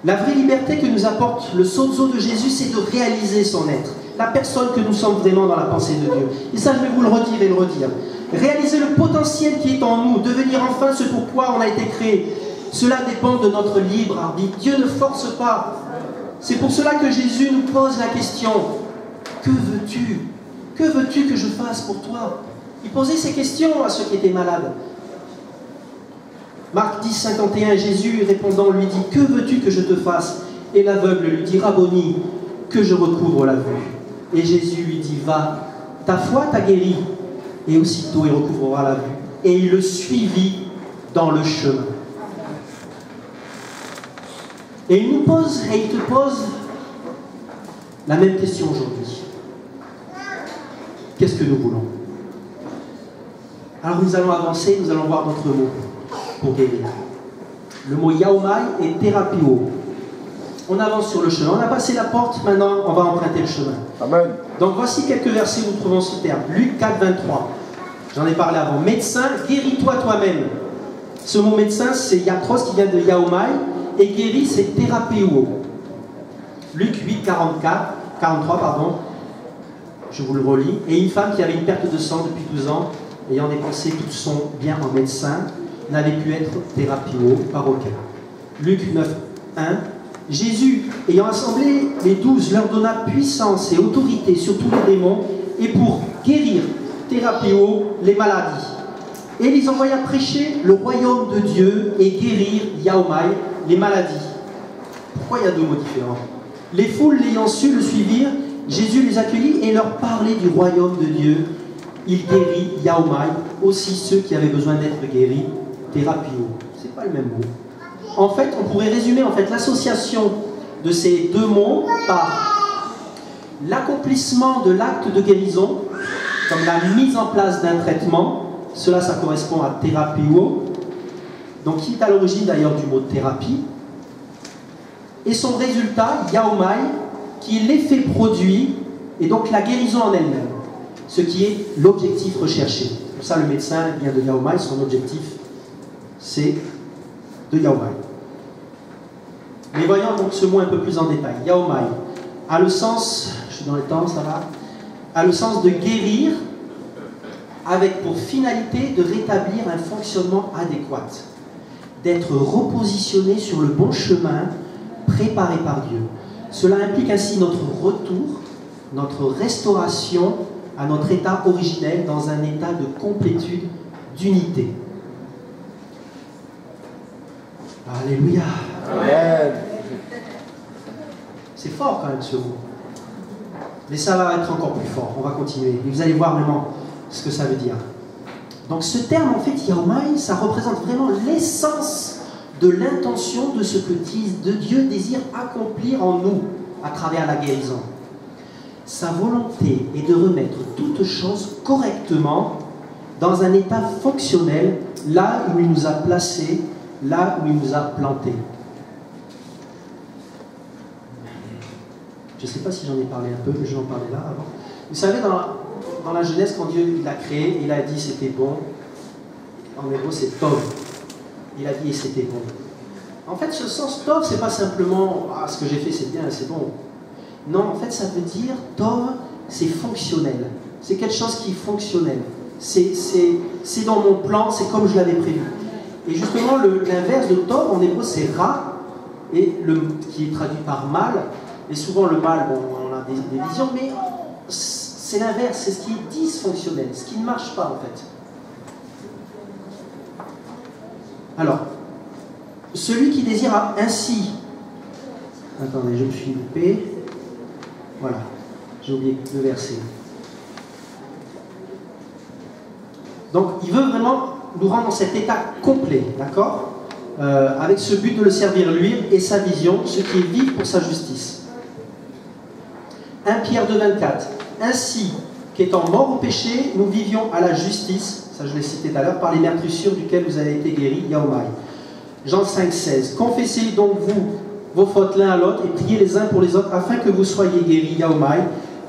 La vraie liberté que nous apporte le sozo de Jésus, c'est de réaliser son être. La personne que nous sommes vraiment dans la pensée de Dieu. Et ça, je vais vous le redire et le redire. Réaliser le potentiel qui est en nous, devenir enfin ce pourquoi on a été créé. Cela dépend de notre libre arbitre. Dieu ne force pas. C'est pour cela que Jésus nous pose la question. Que veux-tu? Que veux-tu que je fasse pour toi? Il posait ces questions à ceux qui étaient malades. Marc 10, 51, Jésus répondant lui dit « Que veux-tu que je te fasse ?» Et l'aveugle lui dit « Rabboni, que je recouvre la vue. » Et Jésus lui dit « Va, ta foi t'a guéri. » Et aussitôt il recouvrera la vue. Et il le suivit dans le chemin. Et il nous pose, et il te pose la même question aujourd'hui. Qu'est-ce que nous voulons? Alors nous allons avancer, nous allons voir d'autres mots pour guérir. Le mot yaomai et thérapio. On avance sur le chemin. On a passé la porte, maintenant on va emprunter le chemin. Amen. Donc voici quelques versets où nous trouvons ce terme. Luc 4, 23. J'en ai parlé avant. Médecin, guéris-toi toi-même. Ce mot médecin, c'est yatros qui vient de yaomai, et guéri, c'est thérapio. Luc 8, 43, je vous le relis. Et une femme qui avait une perte de sang depuis 12 ans, ayant dépensé tout son bien en médecin, n'avait pu être thérapio par aucun. Luc 9, 1. Jésus, ayant assemblé les 12, leur donna puissance et autorité sur tous les démons, et pour guérir, thérapio, les maladies. Et il les envoya prêcher le royaume de Dieu et guérir, yaomai, les maladies. Pourquoi il y a deux mots différents? Les foules l'ayant su le suivirent, Jésus les accueillit et leur parlait du royaume de Dieu. Il guérit, yaomai, aussi ceux qui avaient besoin d'être guéris, thérapio. C'est pas le même mot. En fait, on pourrait résumer l'association de ces deux mots par l'accomplissement de l'acte de guérison, comme la mise en place d'un traitement. Cela, ça correspond à thérapio, donc qui est à l'origine d'ailleurs du mot thérapie. Et son résultat, yaomai, qui est l'effet produit, et donc la guérison en elle-même, ce qui est l'objectif recherché. Pour ça, le médecin vient de yaomai, son objectif, c'est de yaomai. Mais voyons donc ce mot un peu plus en détail. Yaomai a le sens, je suis dans les temps, ça va, a le sens de guérir, avec pour finalité de rétablir un fonctionnement adéquat, d'être repositionné sur le bon chemin préparé par Dieu. Cela implique ainsi notre retour, notre restauration à notre état originel dans un état de complétude, d'unité. Alléluia. Amen. C'est fort quand même ce mot. Mais ça va être encore plus fort. On va continuer. Et vous allez voir vraiment ce que ça veut dire. Donc ce terme, en fait, yaomai, ça représente vraiment l'essence de l'intention de ce que Dieu désire accomplir en nous à travers la guérison. Sa volonté est de remettre toutes choses correctement dans un état fonctionnel, là où il nous a placés, là où il nous a plantés. Je ne sais pas si j'en ai parlé un peu, mais je vais en parler là avant. Vous savez, dans la Genèse, quand Dieu l'a créé, il a dit c'était bon. En hébreu, c'est tov. Il a dit et c'était bon. En fait, ce sens tov, c'est pas simplement ah, ce que j'ai fait, c'est bien, c'est bon. Non, en fait, ça veut dire tov, c'est fonctionnel. C'est quelque chose qui est fonctionnel. C'est dans mon plan, c'est comme je l'avais prévu. Et justement, l'inverse de tov en hébreu, c'est ra, et qui est traduit par mal. Et souvent, le mal, bon, on a des visions, mais c'est l'inverse, c'est ce qui est dysfonctionnel, ce qui ne marche pas en fait. Alors, celui qui désire ainsi... Attendez, je me suis loupé. Voilà, j'ai oublié le verset. Donc, il veut vraiment nous rendre dans cet état complet, d'accord, avec ce but de le servir lui et sa vision, ce qui est vif pour sa justice. 1 Pierre 2,24. Ainsi qu'étant morts au péché, nous vivions à la justice, ça je l'ai cité tout à l'heure, par les meurtrissures duquel vous avez été guéris, Yaomai. Jean 5,16. Confessez donc vous vos fautes l'un à l'autre et priez les uns pour les autres afin que vous soyez guéris, Yaomai,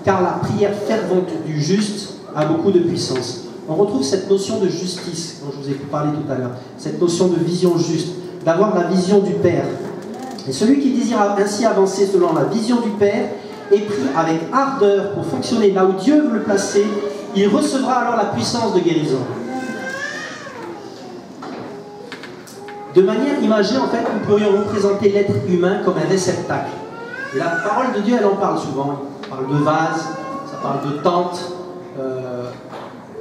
car la prière fervente du juste a beaucoup de puissance. On retrouve cette notion de justice dont je vous ai parlé tout à l'heure, cette notion de vision juste, d'avoir la vision du Père. Et celui qui désire ainsi avancer selon la vision du Père est pris avec ardeur pour fonctionner là où Dieu veut le placer, il recevra alors la puissance de guérison. De manière imagée, en fait, nous pourrions représenter l'être humain comme un réceptacle. Et la parole de Dieu, elle en parle souvent. Elle parle de vase, ça parle de tente.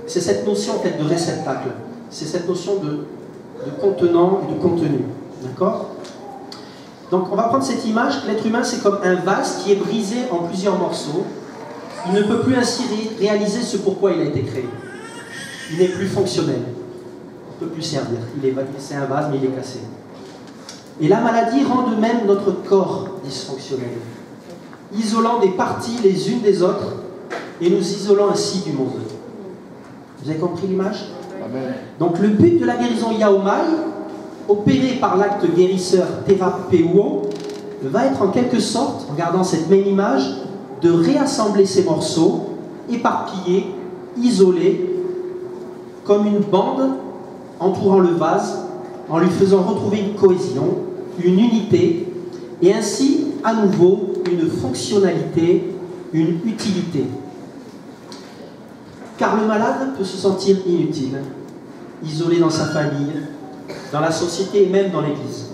C'est cette notion en fait, de réceptacle. C'est cette notion de contenant et de contenu. D'accord ? Donc on va prendre cette image, l'être humain c'est comme un vase qui est brisé en plusieurs morceaux. Il ne peut plus ainsi réaliser ce pourquoi il a été créé. Il n'est plus fonctionnel. Il ne peut plus servir. C'est un vase mais il est cassé. Et la maladie rend de même notre corps dysfonctionnel, isolant des parties les unes des autres et nous isolant ainsi du monde. Vous avez compris l'image ? Amen. Donc le but de la guérison Yaomai, opéré par l'acte guérisseur Therapeuo, va être en quelque sorte, en regardant cette même image, de réassembler ces morceaux, éparpillés, isolés, comme une bande entourant le vase, en lui faisant retrouver une cohésion, une unité, et ainsi, à nouveau, une fonctionnalité, une utilité. Car le malade peut se sentir inutile, isolé dans sa famille, dans la société et même dans l'Église.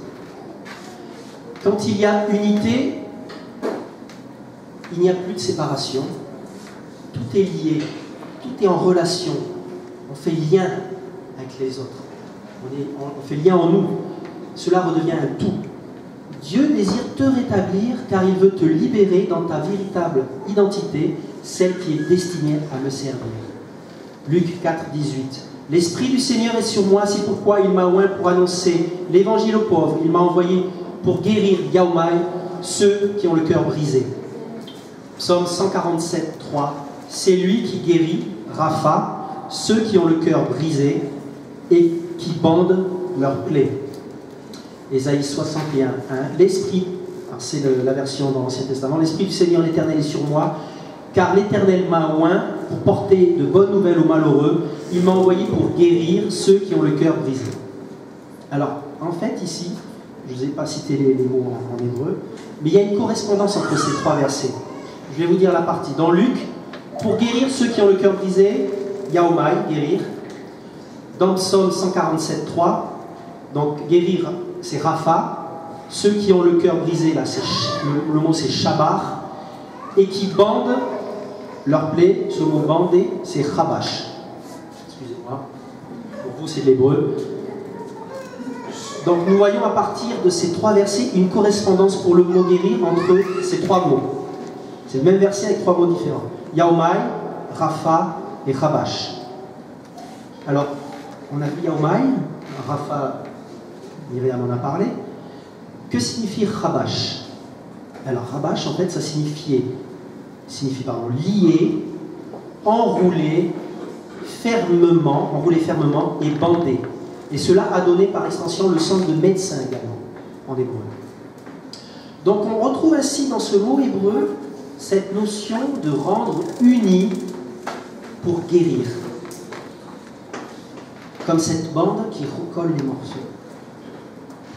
Quand il y a unité, il n'y a plus de séparation. Tout est lié, tout est en relation. On fait lien avec les autres. On fait lien en nous. Cela redevient un tout. Dieu désire te rétablir car il veut te libérer dans ta véritable identité, celle qui est destinée à me servir. Luc 4, 18. L'Esprit du Seigneur est sur moi, c'est pourquoi il m'a oint pour annoncer l'évangile aux pauvres. Il m'a envoyé pour guérir Yaomai, ceux qui ont le cœur brisé. Psaume 147, 3. C'est lui qui guérit, Rapha, ceux qui ont le cœur brisé et qui bandent leurs plaies. Ésaïe 61, 1. L'Esprit, c'est la version dans l'Ancien Testament, l'Esprit du Seigneur l'Éternel est sur moi, car l'Éternel m'a oint pour porter de bonnes nouvelles aux malheureux. Il m'a envoyé pour guérir ceux qui ont le cœur brisé. Alors, en fait, ici, je ne vous ai pas cité les mots en hébreu, mais il y a une correspondance entre ces trois versets. Je vais vous dire la partie. Dans Luc, pour guérir ceux qui ont le cœur brisé, Yaomai, guérir. Dans Psaume 147, 3, donc guérir, c'est Rapha. Ceux qui ont le cœur brisé, là, le mot c'est Shabar. Et qui bandent leur plaie, ce mot bandé, c'est Chabash. Excusez-moi, pour vous c'est de l'hébreu. Donc nous voyons à partir de ces trois versets une correspondance pour le mot guérir entre ces trois mots. C'est le même verset avec trois mots différents. Yaomai, Rapha et Chabash. Alors, on a vu Yaomai, Rapha Myriam en a parlé. Que signifie Rabash? Alors Rabash, en fait, ça signifie lié, enroulé fermement et bandé. Et cela a donné par extension le sens de médecin également, en hébreu. Donc on retrouve ainsi dans ce mot hébreu cette notion de rendre uni pour guérir. Comme cette bande qui recolle les morceaux,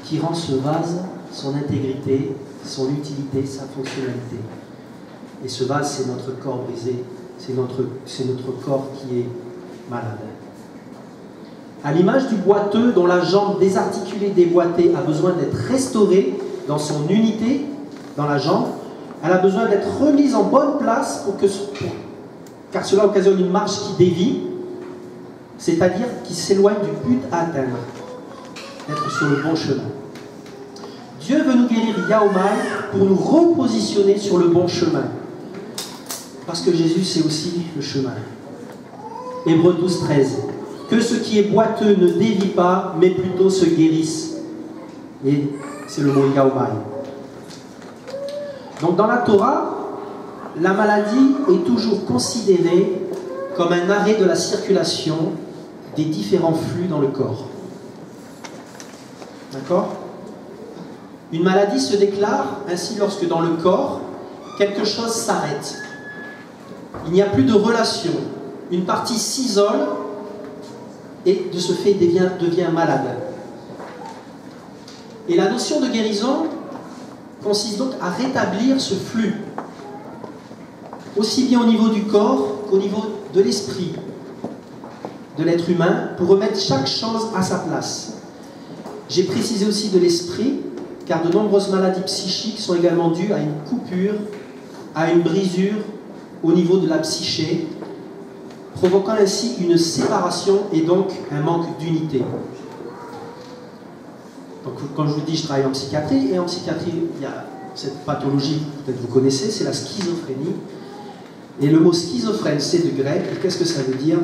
qui rend ce vase son intégrité, son utilité, sa fonctionnalité. Et ce vase, c'est notre corps brisé, c'est notre corps qui est malade. À l'image du boiteux dont la jambe désarticulée, déboîtée a besoin d'être restaurée dans son unité, dans la jambe, elle a besoin d'être remise en bonne place car cela occasionne une marche qui dévie, c'est-à-dire qui s'éloigne du but à atteindre, d'être sur le bon chemin. Dieu veut nous guérir Yaomai pour nous repositionner sur le bon chemin. Parce que Jésus, c'est aussi le chemin. Hébreux 12, 13. Que ce qui est boiteux ne dévie pas, mais plutôt se guérisse. Et c'est le mot Yaomai. Donc dans la Torah, la maladie est toujours considérée comme un arrêt de la circulation des différents flux dans le corps. D'accord ? Une maladie se déclare ainsi lorsque dans le corps, quelque chose s'arrête. Il n'y a plus de relation. Une partie s'isole et de ce fait devient malade. Et la notion de guérison consiste donc à rétablir ce flux, aussi bien au niveau du corps qu'au niveau de l'esprit de l'être humain, pour remettre chaque chose à sa place. J'ai précisé aussi de l'esprit, car de nombreuses maladies psychiques sont également dues à une coupure, à une brisure au niveau de la psyché, provoquant ainsi une séparation et donc un manque d'unité. Donc, comme je vous dis, je travaille en psychiatrie, et en psychiatrie, il y a cette pathologie, peut-être vous connaissez, c'est la schizophrénie. Et le mot schizophrène, c'est de grec, et qu'est-ce que ça veut dire?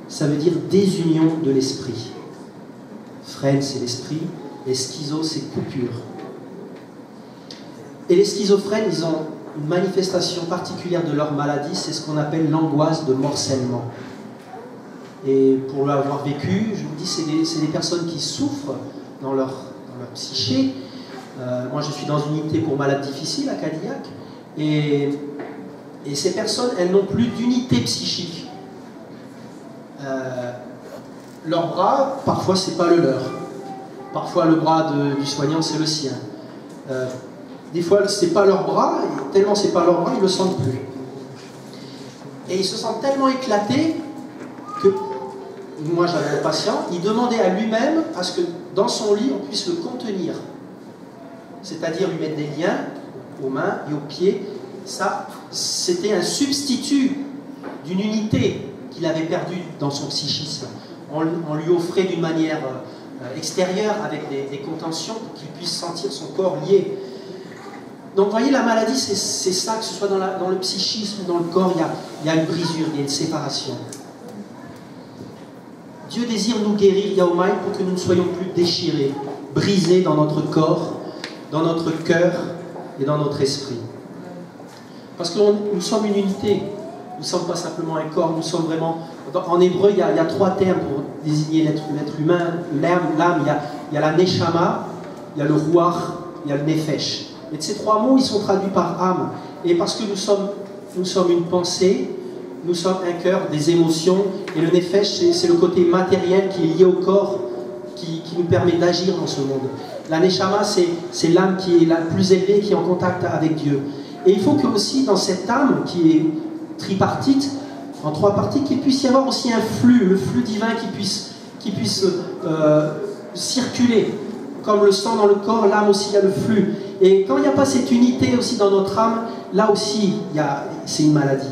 Ça veut dire désunion de l'esprit. Phrène, c'est l'esprit, et schizo, c'est coupure. Et les schizophrènes, ils ont une manifestation particulière de leur maladie, c'est ce qu'on appelle l'angoisse de morcellement. Et pour l'avoir vécu, je vous dis, c'est des personnes qui souffrent dans leur psyché. Moi, je suis dans une unité pour malades difficiles à Cadillac, et ces personnes, elles n'ont plus d'unité psychique. Leur bras, parfois, c'est pas le leur. Parfois, le bras du soignant, c'est le sien. Des fois, c'est pas leur bras, et tellement c'est pas leur bras, ils le sentent plus. Et ils se sentent tellement éclatés que, moi j'avais un patient, il demandait à lui-même à ce que dans son lit, on puisse le contenir. C'est-à-dire lui mettre des liens aux mains et aux pieds. Ça, c'était un substitut d'une unité qu'il avait perdue dans son psychisme. On lui offrait d'une manière extérieure, avec des contentions, pour qu'il puisse sentir son corps lié. Donc vous voyez, la maladie, c'est ça, que ce soit dans le psychisme, dans le corps, il y a une brisure, il y a une séparation. Dieu désire nous guérir, Yaomai, pour que nous ne soyons plus déchirés, brisés dans notre corps, dans notre cœur et dans notre esprit. Parce que nous sommes une unité, nous ne sommes pas simplement un corps, nous sommes vraiment... En hébreu, il y a trois termes pour désigner l'être humain, l'âme, il y a la neshama, il y a le ruach, il y a le nefesh. Et ces trois mots, ils sont traduits par âme. Et parce que nous sommes une pensée, nous sommes un cœur, des émotions, et le nefesh, c'est le côté matériel qui est lié au corps, qui nous permet d'agir dans ce monde. La neshama, c'est l'âme qui est la plus élevée, qui est en contact avec Dieu. Et il faut que aussi dans cette âme, qui est tripartite, en trois parties, qu'il puisse y avoir aussi un flux, le flux divin qui puisse circuler. Comme le sang dans le corps, l'âme aussi, il y a le flux. Et quand il n'y a pas cette unité aussi dans notre âme, là aussi, c'est une maladie.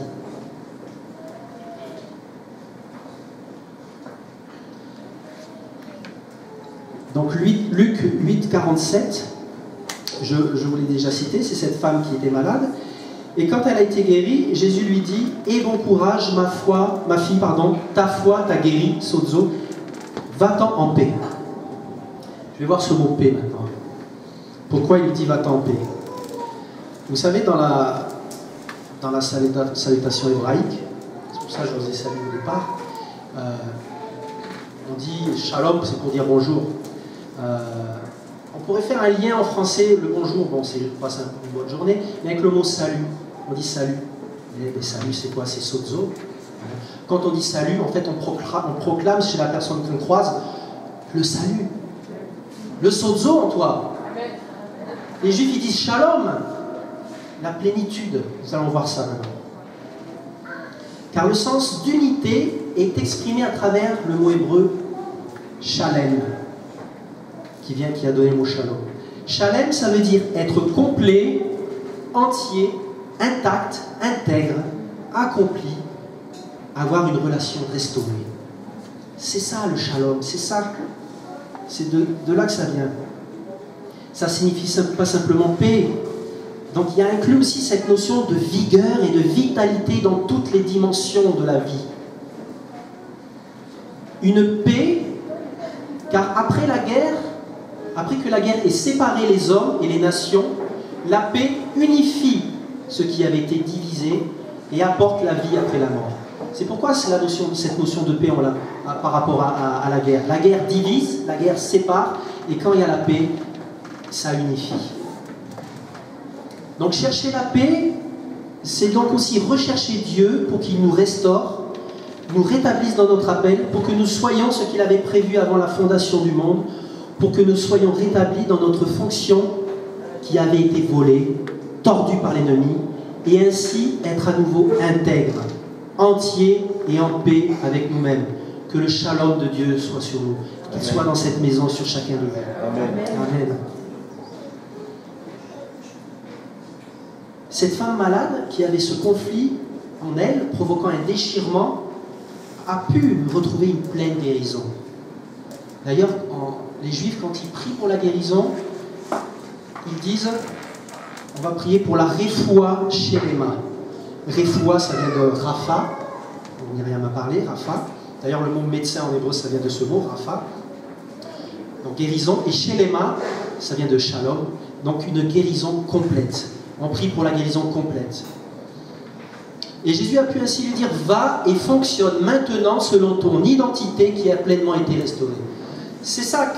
Donc Luc 8, 47, je vous l'ai déjà cité, c'est cette femme qui était malade. Et quand elle a été guérie, Jésus lui dit « Aie bon courage, ma fille, ta foi t'a guérie, sozo, va-t'en en paix. » Je vais voir ce mot paix maintenant. Pourquoi il dit va-t'en en paix? Vous savez, dans la salutation hébraïque, c'est pour ça que je vous ai salué au départ, on dit shalom, c'est pour dire bonjour. On pourrait faire un lien en français, le bonjour, bon, c'est passe une bonne journée, mais avec le mot salut. On dit salut. Et salut, c'est quoi? C'est sozo. Quand on dit salut, en fait, on proclame chez la personne qu'on croise le salut. Le sozo en toi. Les Juifs, ils disent shalom, la plénitude. Nous allons voir ça maintenant. Car le sens d'unité est exprimé à travers le mot hébreu shalem, qui a donné le mot shalom. Shalem, ça veut dire être complet, entier, intact, intègre, accompli, avoir une relation restaurée. C'est ça le shalom, c'est ça. C'est de là que ça vient. Ça signifie pas simplement paix. Donc il y a inclus aussi cette notion de vigueur et de vitalité dans toutes les dimensions de la vie. Une paix, car après la guerre, après que la guerre ait séparé les hommes et les nations, la paix unifie ce qui avait été divisé et apporte la vie après la mort. C'est pourquoi c'est cette notion de paix par rapport à la guerre. La guerre divise, la guerre sépare, et quand il y a la paix, ça unifie. Donc chercher la paix, c'est donc aussi rechercher Dieu pour qu'il nous restaure, nous rétablisse dans notre appel, pour que nous soyons ce qu'il avait prévu avant la fondation du monde, pour que nous soyons rétablis dans notre fonction qui avait été volée, tordue par l'ennemi, et ainsi être à nouveau intègre, entier et en paix avec nous-mêmes. Que le shalom de Dieu soit sur nous, qu'il soit dans cette maison sur chacun de nous. Amen. Amen. Cette femme malade qui avait ce conflit en elle, provoquant un déchirement, a pu retrouver une pleine guérison. D'ailleurs, les Juifs, quand ils prient pour la guérison, ils disent on va prier pour la Refoua Shelema. Refoua, ça vient de Rapha. Myriam m'a parlé, Rapha. D'ailleurs, le mot médecin en hébreu, ça vient de ce mot, Rapha. Donc guérison. Et Shelema, ça vient de Shalom. Donc une guérison complète. On prie pour la guérison complète. Et Jésus a pu ainsi lui dire va et fonctionne maintenant selon ton identité qui a pleinement été restaurée. C'est ça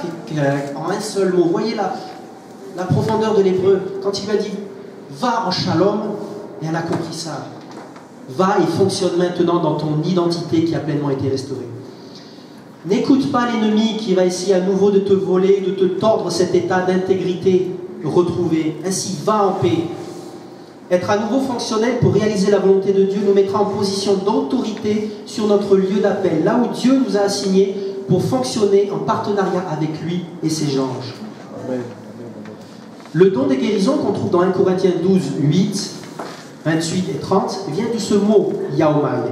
en un seul mot. Vous voyez la profondeur de l'hébreu. Quand il lui a dit va en shalom, et elle a compris ça. Va et fonctionne maintenant dans ton identité qui a pleinement été restaurée. N'écoute pas l'ennemi qui va essayer à nouveau de te voler, de te tordre cet état d'intégrité retrouvé. Ainsi, va en paix. Être à nouveau fonctionnel pour réaliser la volonté de Dieu nous mettra en position d'autorité sur notre lieu d'appel, là où Dieu nous a assignés pour fonctionner en partenariat avec lui et ses anges. Amen. Le don des guérisons qu'on trouve dans 1 Corinthiens 12, 8, 28 et 30 vient de ce mot Yaomai,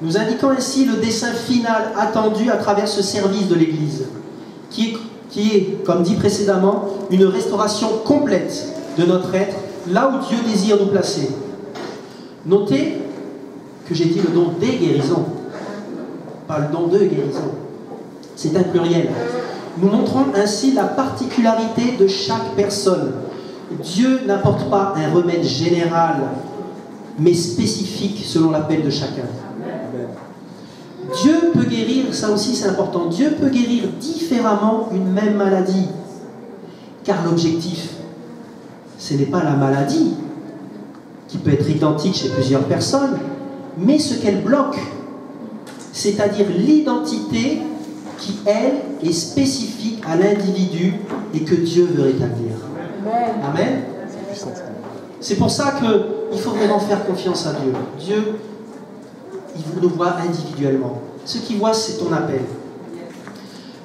nous indiquant ainsi le dessein final attendu à travers ce service de l'Église, qui est, comme dit précédemment, une restauration complète de notre être, là où Dieu désire nous placer. Notez que j'ai dit le don des guérisons, pas le don de guérison. C'est un pluriel. Nous montrons ainsi la particularité de chaque personne. Dieu n'apporte pas un remède général, mais spécifique selon l'appel de chacun. Dieu peut guérir, ça aussi c'est important, Dieu peut guérir différemment une même maladie. Car l'objectif, ce n'est pas la maladie, qui peut être identique chez plusieurs personnes, mais ce qu'elle bloque, c'est-à-dire l'identité qui, elle, est spécifique à l'individu et que Dieu veut rétablir. Amen. C'est pour ça qu'il faut vraiment faire confiance à Dieu. Dieu, il nous voit individuellement. Ce qu'il voit, c'est ton appel.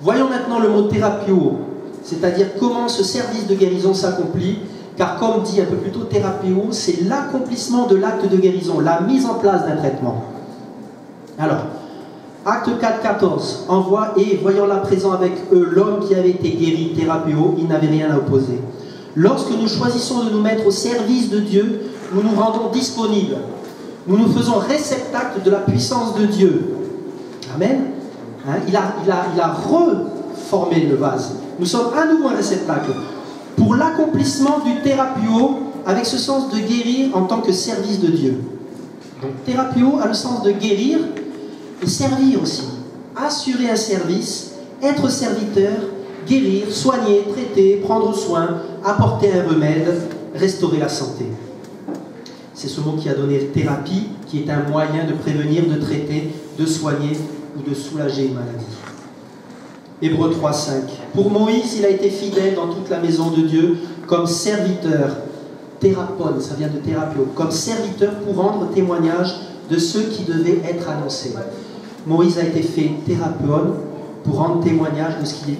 Voyons maintenant le mot thérapio, c'est-à-dire comment ce service de guérison s'accomplit, car comme dit un peu plus tôt, thérapio, c'est l'accomplissement de l'acte de guérison, la mise en place d'un traitement. Alors, Acte 4, 14, envoie et voyant là présent avec eux l'homme qui avait été guéri, thérapio, il n'avait rien à opposer. Lorsque nous choisissons de nous mettre au service de Dieu, nous nous rendons disponibles. Nous nous faisons réceptacles de la puissance de Dieu. Amen. Hein, il a reformé le vase. Nous sommes à nouveau un réceptacle pour l'accomplissement du thérapio, avec ce sens de guérir en tant que service de Dieu. Donc thérapio a le sens de guérir et servir aussi. Assurer un service, être serviteur, guérir, soigner, traiter, prendre soin, apporter un remède, restaurer la santé. C'est ce mot qui a donné thérapie, qui est un moyen de prévenir, de traiter, de soigner ou de soulager une maladie. Hébreux 3,5. Pour Moïse, il a été fidèle dans toute la maison de Dieu comme serviteur, thérapone, ça vient de thérapio, comme serviteur pour rendre témoignage de ceux qui devaient être annoncés. Moïse a été fait thérapeute pour rendre témoignage de ce qui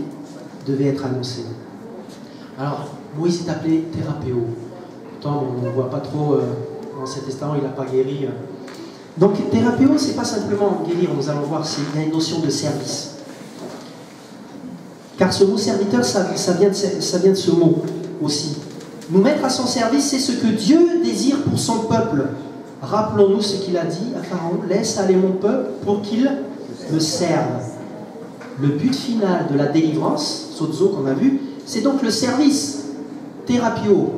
devait être annoncé. Alors, Moïse est appelé thérapéo. Pourtant, on ne voit pas trop dans l'Ancien Testament, il n'a pas guéri. Donc, thérapéo, ce n'est pas simplement guérir, nous allons voir, il y a une notion de service. Car ce mot serviteur, ça vient de ce mot aussi. Nous mettre à son service, c'est ce que Dieu désire pour son peuple. Rappelons-nous ce qu'il a dit à Pharaon, laisse aller mon peuple pour qu'il me serve. Le but final de la délivrance, sozo qu'on a vu, c'est donc le service, thérapio.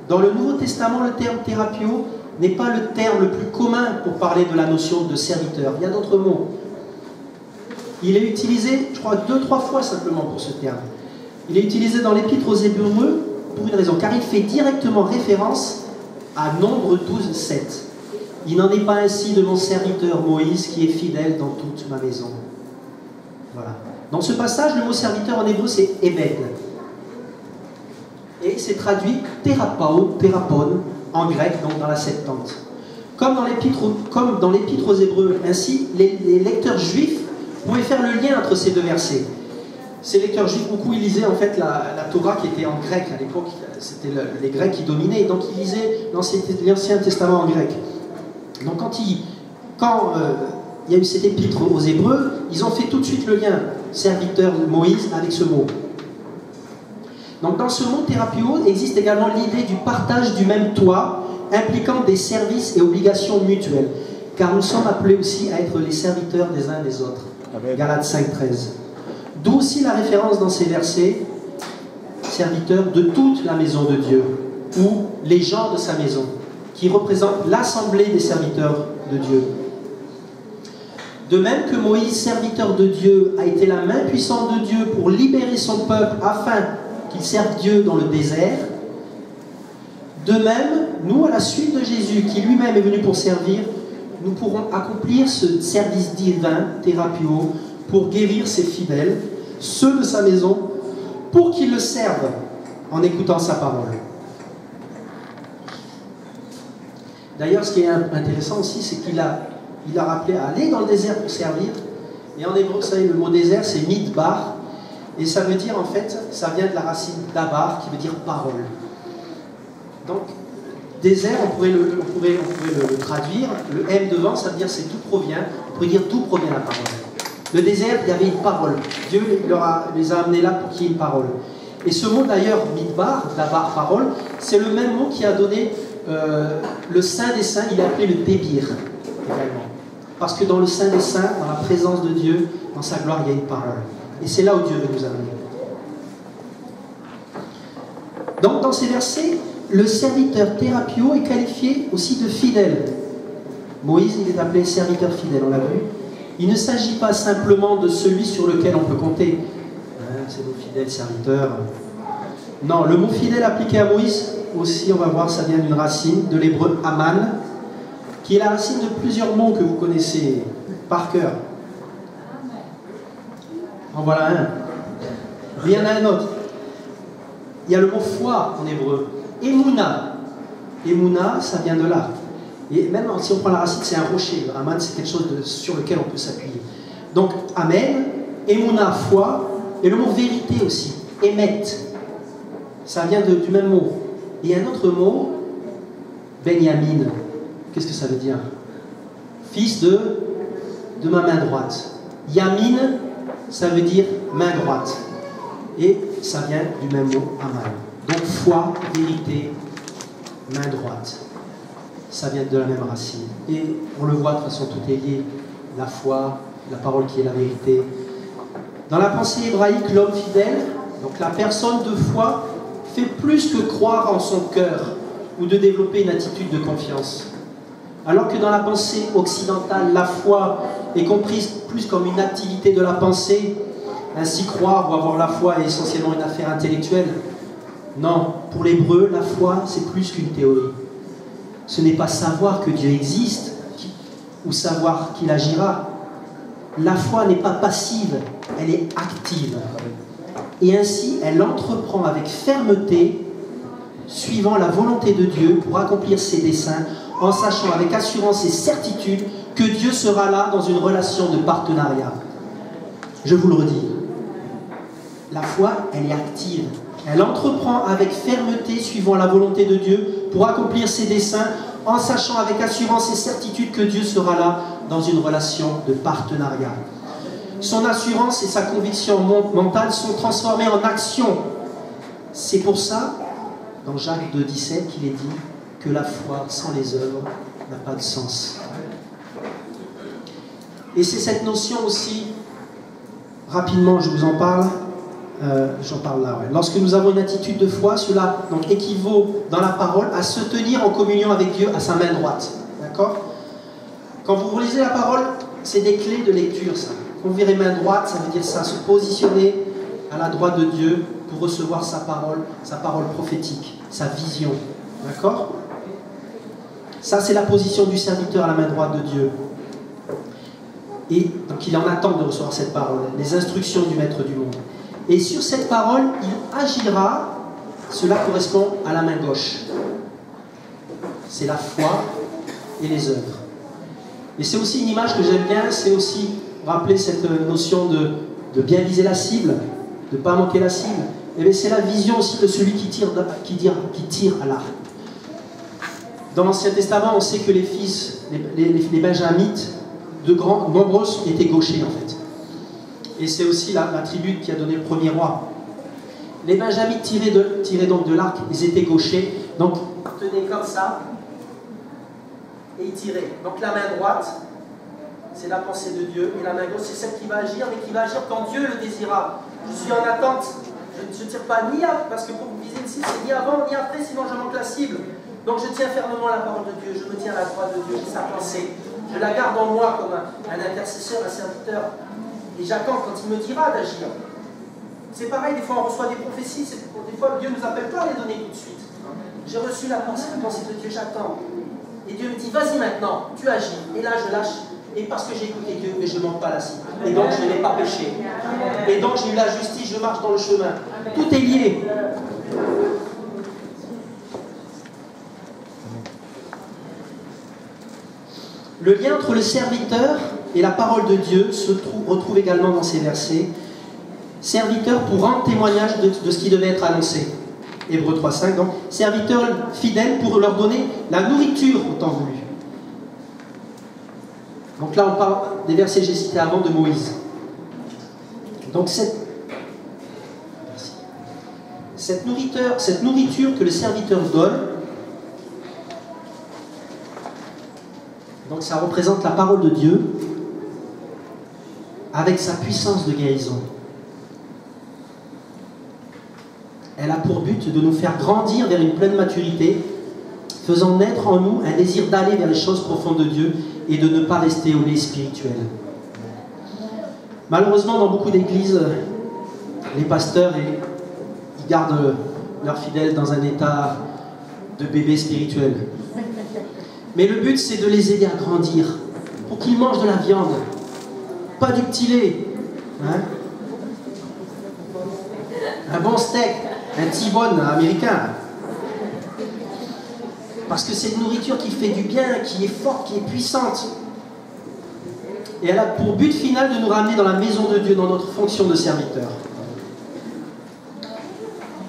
Dans le Nouveau Testament, le terme thérapio n'est pas le terme le plus commun pour parler de la notion de serviteur. Il y a d'autres mots. Il est utilisé, je crois, 2-3 fois simplement pour ce terme. Il est utilisé dans l'Épître aux Hébreux pour une raison, car il fait directement référence à Nombre 12:7. Il n'en est pas ainsi de mon serviteur Moïse qui est fidèle dans toute ma maison. Voilà. Dans ce passage, le mot serviteur en hébreu c'est ebed. Et c'est traduit thérapon en grec, donc dans la Septante. Comme dans l'Épître aux Hébreux, ainsi, les lecteurs juifs pouvaient faire le lien entre ces deux versets. Ces lecteurs juifs, beaucoup, ils lisaient en fait la Torah qui était en grec à l'époque, c'était les Grecs qui dominaient, donc ils lisaient l'Ancien Testament en grec. Donc quand il y a eu cet épître aux Hébreux, ils ont fait tout de suite le lien, serviteur de Moïse, avec ce mot. Donc dans ce mot thérapio existe également l'idée du partage du même toit, impliquant des services et obligations mutuelles, car nous sommes appelés aussi à être les serviteurs des uns des autres. Galates 5:13. D'où aussi la référence dans ces versets, serviteurs de toute la maison de Dieu, ou les gens de sa maison, qui représentent l'assemblée des serviteurs de Dieu. De même que Moïse, serviteur de Dieu, a été la main puissante de Dieu pour libérer son peuple afin qu'il serve Dieu dans le désert, de même, nous, à la suite de Jésus, qui lui-même est venu pour servir, nous pourrons accomplir ce service divin, thérapio, pour guérir ses fidèles, ceux de sa maison, pour qu'ils le servent en écoutant sa parole. D'ailleurs, ce qui est intéressant aussi, c'est qu'il a rappelé à aller dans le désert pour servir. Et en hébreu, vous savez, le mot désert, c'est midbar. Et ça veut dire, en fait, ça vient de la racine dabar, qui veut dire parole. Donc, désert, on pourrait le traduire. Le M devant, ça veut dire c'est d'où provient. On pourrait dire d'où provient la parole. Le désert, il y avait une parole. Dieu les a amenés là pour qu'il y ait une parole. Et ce mot d'ailleurs, midbar, dabar, parole, c'est le même mot qui a donné le Saint des Saints, il est appelé le débir également. Parce que dans le Saint des Saints, dans la présence de Dieu, dans sa gloire, il y a une parole. Et c'est là où Dieu veut nous amener. Donc dans ces versets, le serviteur thérapio est qualifié aussi de fidèle. Moïse, il est appelé serviteur fidèle, on l'a vu. Il ne s'agit pas simplement de celui sur lequel on peut compter. C'est nos fidèles serviteurs. Non, le mot fidèle appliqué à Moïse, aussi on va voir, ça vient d'une racine, de l'hébreu aman, qui est la racine de plusieurs mots que vous connaissez par cœur. En voilà un. Il y en a un autre. Il y a le mot foi en hébreu. Emouna. Emouna, ça vient de là. Et même si on prend la racine, c'est un rocher. Le aman, c'est quelque chose sur lequel on peut s'appuyer. Donc, amen, Emouna, foi, et le mot vérité aussi, émet. Ça vient du même mot. Et un autre mot, Benyamin. Qu'est-ce que ça veut dire? Fils de ma main droite. Yamin, ça veut dire main droite. Et ça vient du même mot, aman. Donc foi, vérité, main droite. Ça vient de la même racine. Et on le voit, de toute façon, tout est lié. La foi, la parole qui est la vérité. Dans la pensée hébraïque, l'homme fidèle, Donc la personne de foi fait plus que croire en son cœur ou de développer une attitude de confiance. Alors que dans la pensée occidentale, la foi est comprise plus comme une activité de la pensée, ainsi croire ou avoir la foi est essentiellement une affaire intellectuelle. Non, pour l'hébreu, la foi c'est plus qu'une théorie. Ce n'est pas savoir que Dieu existe ou savoir qu'il agira. La foi n'est pas passive, elle est active. Et ainsi, elle entreprend avec fermeté, suivant la volonté de Dieu pour accomplir ses desseins, en sachant avec assurance et certitude que Dieu sera là dans une relation de partenariat. Je vous le redis, la foi, elle est active. Elle entreprend avec fermeté, suivant la volonté de Dieu, pour accomplir ses desseins, en sachant avec assurance et certitude que Dieu sera là dans une relation de partenariat. Son assurance et sa conviction mentale sont transformées en action. C'est pour ça, dans Jacques 2,17, qu'il est dit que la foi sans les œuvres n'a pas de sens. Et c'est cette notion aussi, rapidement je vous en parle, j'en parle là. Ouais. Lorsque nous avons une attitude de foi, cela donc équivaut dans la parole à se tenir en communion avec Dieu à sa main droite. D'accord ? Quand vous lisez la parole, c'est des clés de lecture, ça. Quand vous verrez main droite, ça veut dire ça, se positionner à la droite de Dieu pour recevoir sa parole prophétique, sa vision. D'accord ? Ça, c'est la position du serviteur à la main droite de Dieu. Et donc, il est en attente de recevoir cette parole, les instructions du Maître du monde. Et sur cette parole, il agira, cela correspond à la main gauche. C'est la foi et les œuvres. Et c'est aussi une image que j'aime bien, c'est aussi rappeler cette notion de bien viser la cible, de ne pas manquer la cible. Et bien c'est la vision aussi de celui qui tire à l'arc. Dans l'Ancien Testament, on sait que les fils, les benjamites, nombreux étaient gauchers en fait. Et c'est aussi la tribu qui a donné le premier roi. Les benjamites tiraient donc de l'arc, ils étaient gauchers, donc ils tenaient comme ça, et ils tiraient. Donc la main droite, c'est la pensée de Dieu, et la main gauche, c'est celle qui va agir, mais qui va agir quand Dieu le désira. Je suis en attente, je ne tire pas ni à, parce que pour viser une cible, c'est ni avant ni après, sinon je manque la cible. Donc je tiens fermement la parole de Dieu, je me tiens à la droite de Dieu, j'ai sa pensée. Je la garde en moi comme un intercesseur, un serviteur. Et j'attends quand il me dira d'agir. C'est pareil, des fois on reçoit des prophéties, des fois Dieu ne nous appelle pas à les donner tout de suite. J'ai reçu la pensée de Dieu, j'attends. Et Dieu me dit, vas-y maintenant, tu agis. Et là je lâche. Et parce que j'ai écouté Dieu, mais je ne manque pas la cible. Et donc je n'ai pas péché. Et donc j'ai eu la justice, je marche dans le chemin. Tout est lié. Le lien entre le serviteur et la parole de Dieu se retrouve également dans ces versets. Serviteur pour rendre témoignage de ce qui devait être annoncé. Hébreux 3,5. Donc, serviteur fidèle pour leur donner la nourriture au temps voulu. Donc là, on parle des versets que j'ai cités avant de Moïse. Donc cette nourriture que le serviteur donne, donc ça représente la parole de Dieu avec sa puissance de guérison. Elle a pour but de nous faire grandir vers une pleine maturité, faisant naître en nous un désir d'aller vers les choses profondes de Dieu et de ne pas rester au lait spirituel. Malheureusement, dans beaucoup d'églises, les pasteurs ils gardent leurs fidèles dans un état de bébé spirituel. Mais le but, c'est de les aider à grandir, pour qu'ils mangent de la viande, pas du petit lait. Hein? Un bon steak, un T-bone américain. Parce que c'est une nourriture qui fait du bien, qui est forte, qui est puissante. Et elle a pour but final de nous ramener dans la maison de Dieu, dans notre fonction de serviteur.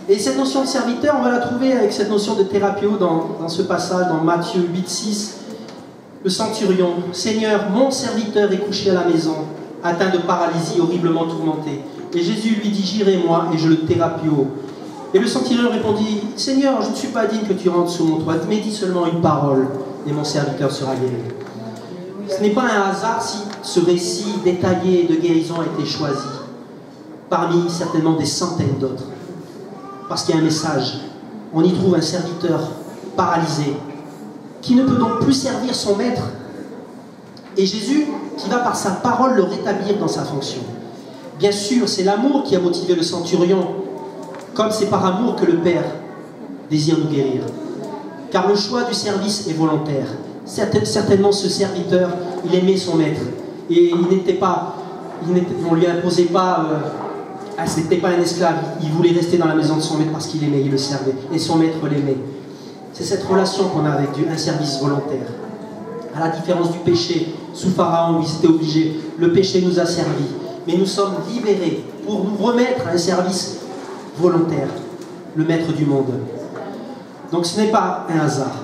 Et cette notion de serviteur, on va la trouver avec cette notion de thérapio dans ce passage, dans Matthieu 8,6. Le centurion, Seigneur, mon serviteur est couché à la maison, atteint de paralysie, horriblement tourmenté. Et Jésus lui dit, j'irai moi et je le thérapio. Et le centurion répondit, Seigneur, je ne suis pas digne que tu rentres sous mon toit, mais dis seulement une parole et mon serviteur sera guéri. Ce n'est pas un hasard si ce récit détaillé de guérison a été choisi. parmi certainement des centaines d'autres. Parce qu'il y a un message. On y trouve un serviteur paralysé, qui ne peut donc plus servir son maître. Et Jésus, qui va par sa parole le rétablir dans sa fonction. Bien sûr, c'est l'amour qui a motivé le centurion, comme c'est par amour que le Père désire nous guérir. Car le choix du service est volontaire. Certainement, ce serviteur, il aimait son maître. Et il n'était pas, on ne lui imposait pas, ce n'était pas un esclave. Il voulait rester dans la maison de son maître parce qu'il aimait, il le servait. Et son maître l'aimait. C'est cette relation qu'on a avec Dieu, un service volontaire. À la différence du péché, sous Pharaon, où ils étaient obligés, le péché nous a servi. Mais nous sommes libérés pour nous remettre à un service volontaire, le maître du monde. Donc ce n'est pas un hasard.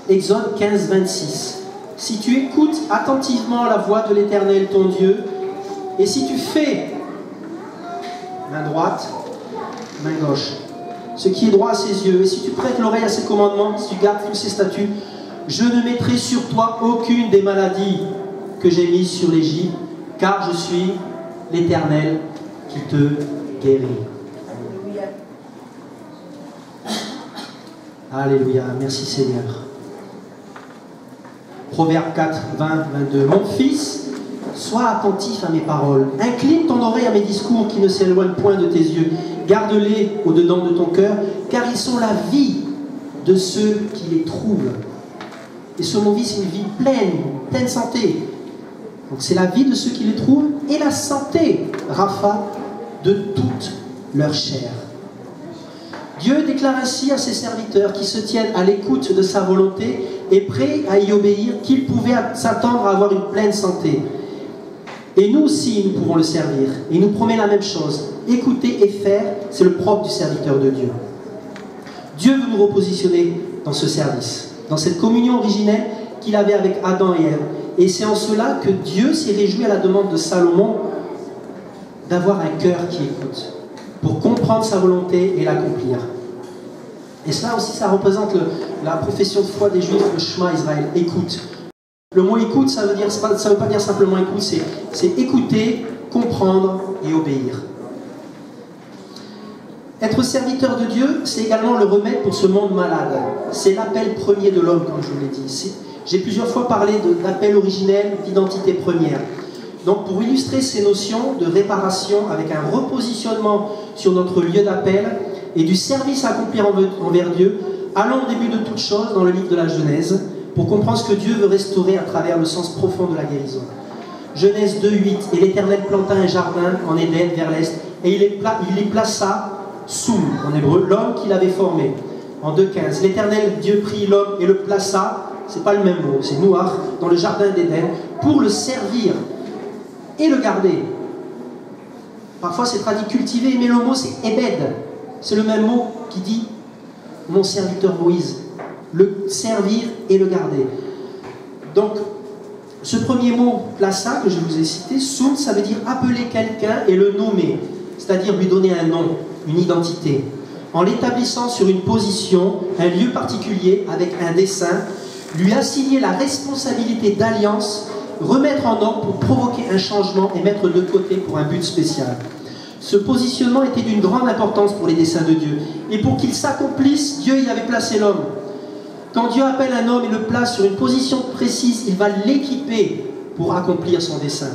Exode 15, 26. Si tu écoutes attentivement la voix de l'Éternel, ton Dieu, et si tu fais main droite, main gauche, ce qui est droit à ses yeux, et si tu prêtes l'oreille à ses commandements, si tu gardes tous ses statuts, je ne mettrai sur toi aucune des maladies que j'ai mises sur l'Égypte, car je suis l'Éternel qui te guérit. Alléluia, merci Seigneur. Proverbe 4, 20, 22. Mon fils, sois attentif à mes paroles. Incline ton oreille à mes discours qui ne s'éloignent point de tes yeux. Garde-les au-dedans de ton cœur, car ils sont la vie de ceux qui les trouvent. Et ce mot vie, c'est une vie pleine santé. Donc c'est la vie de ceux qui les trouvent et la santé, Rapha, de toute leur chair. Dieu déclare ainsi à ses serviteurs qui se tiennent à l'écoute de sa volonté et prêts à y obéir qu'ils pouvaient s'attendre à avoir une pleine santé. Et nous aussi, nous pouvons le servir. Et il nous promet la même chose. Écouter et faire, c'est le propre du serviteur de Dieu. Dieu veut nous repositionner dans ce service, dans cette communion originelle qu'il avait avec Adam et Ève. Et c'est en cela que Dieu s'est réjoui à la demande de Salomon d'avoir un cœur qui écoute, pour comprendre sa volonté et l'accomplir. Et cela aussi, ça représente la profession de foi des Juifs, le Shema Israël, écoute. Le mot écoute, ça veut pas dire simplement écoute, c'est écouter, comprendre et obéir. Être serviteur de Dieu, c'est également le remède pour ce monde malade. C'est l'appel premier de l'homme, comme je vous l'ai dit. J'ai plusieurs fois parlé d'appel originel, d'identité première. Donc pour illustrer ces notions de réparation avec un repositionnement sur notre lieu d'appel et du service à accomplir envers Dieu, allons au début de toute chose dans le livre de la Genèse pour comprendre ce que Dieu veut restaurer à travers le sens profond de la guérison. Genèse 2, 8. Et l'Éternel planta un jardin en Éden vers l'est et il y plaça Soum, en hébreu, l'homme qu'il avait formé. En 2.15, l'Éternel Dieu prit l'homme et le plaça, c'est pas le même mot, c'est Noach, dans le jardin d'Éden, pour le servir et le garder. Parfois c'est traduit cultiver, mais le mot c'est Ebed. C'est le même mot qui dit mon serviteur Moïse. Le servir et le garder. Donc, ce premier mot, plaça, que je vous ai cité, soum, ça veut dire appeler quelqu'un et le nommer, c'est-à-dire lui donner un nom, une identité, en l'établissant sur une position, un lieu particulier, avec un dessein, lui assigner la responsabilité d'alliance, remettre en ordre pour provoquer un changement et mettre de côté pour un but spécial. Ce positionnement était d'une grande importance pour les desseins de Dieu. Et pour qu'il s'accomplisse, Dieu y avait placé l'homme. Quand Dieu appelle un homme et le place sur une position précise, il va l'équiper pour accomplir son dessein.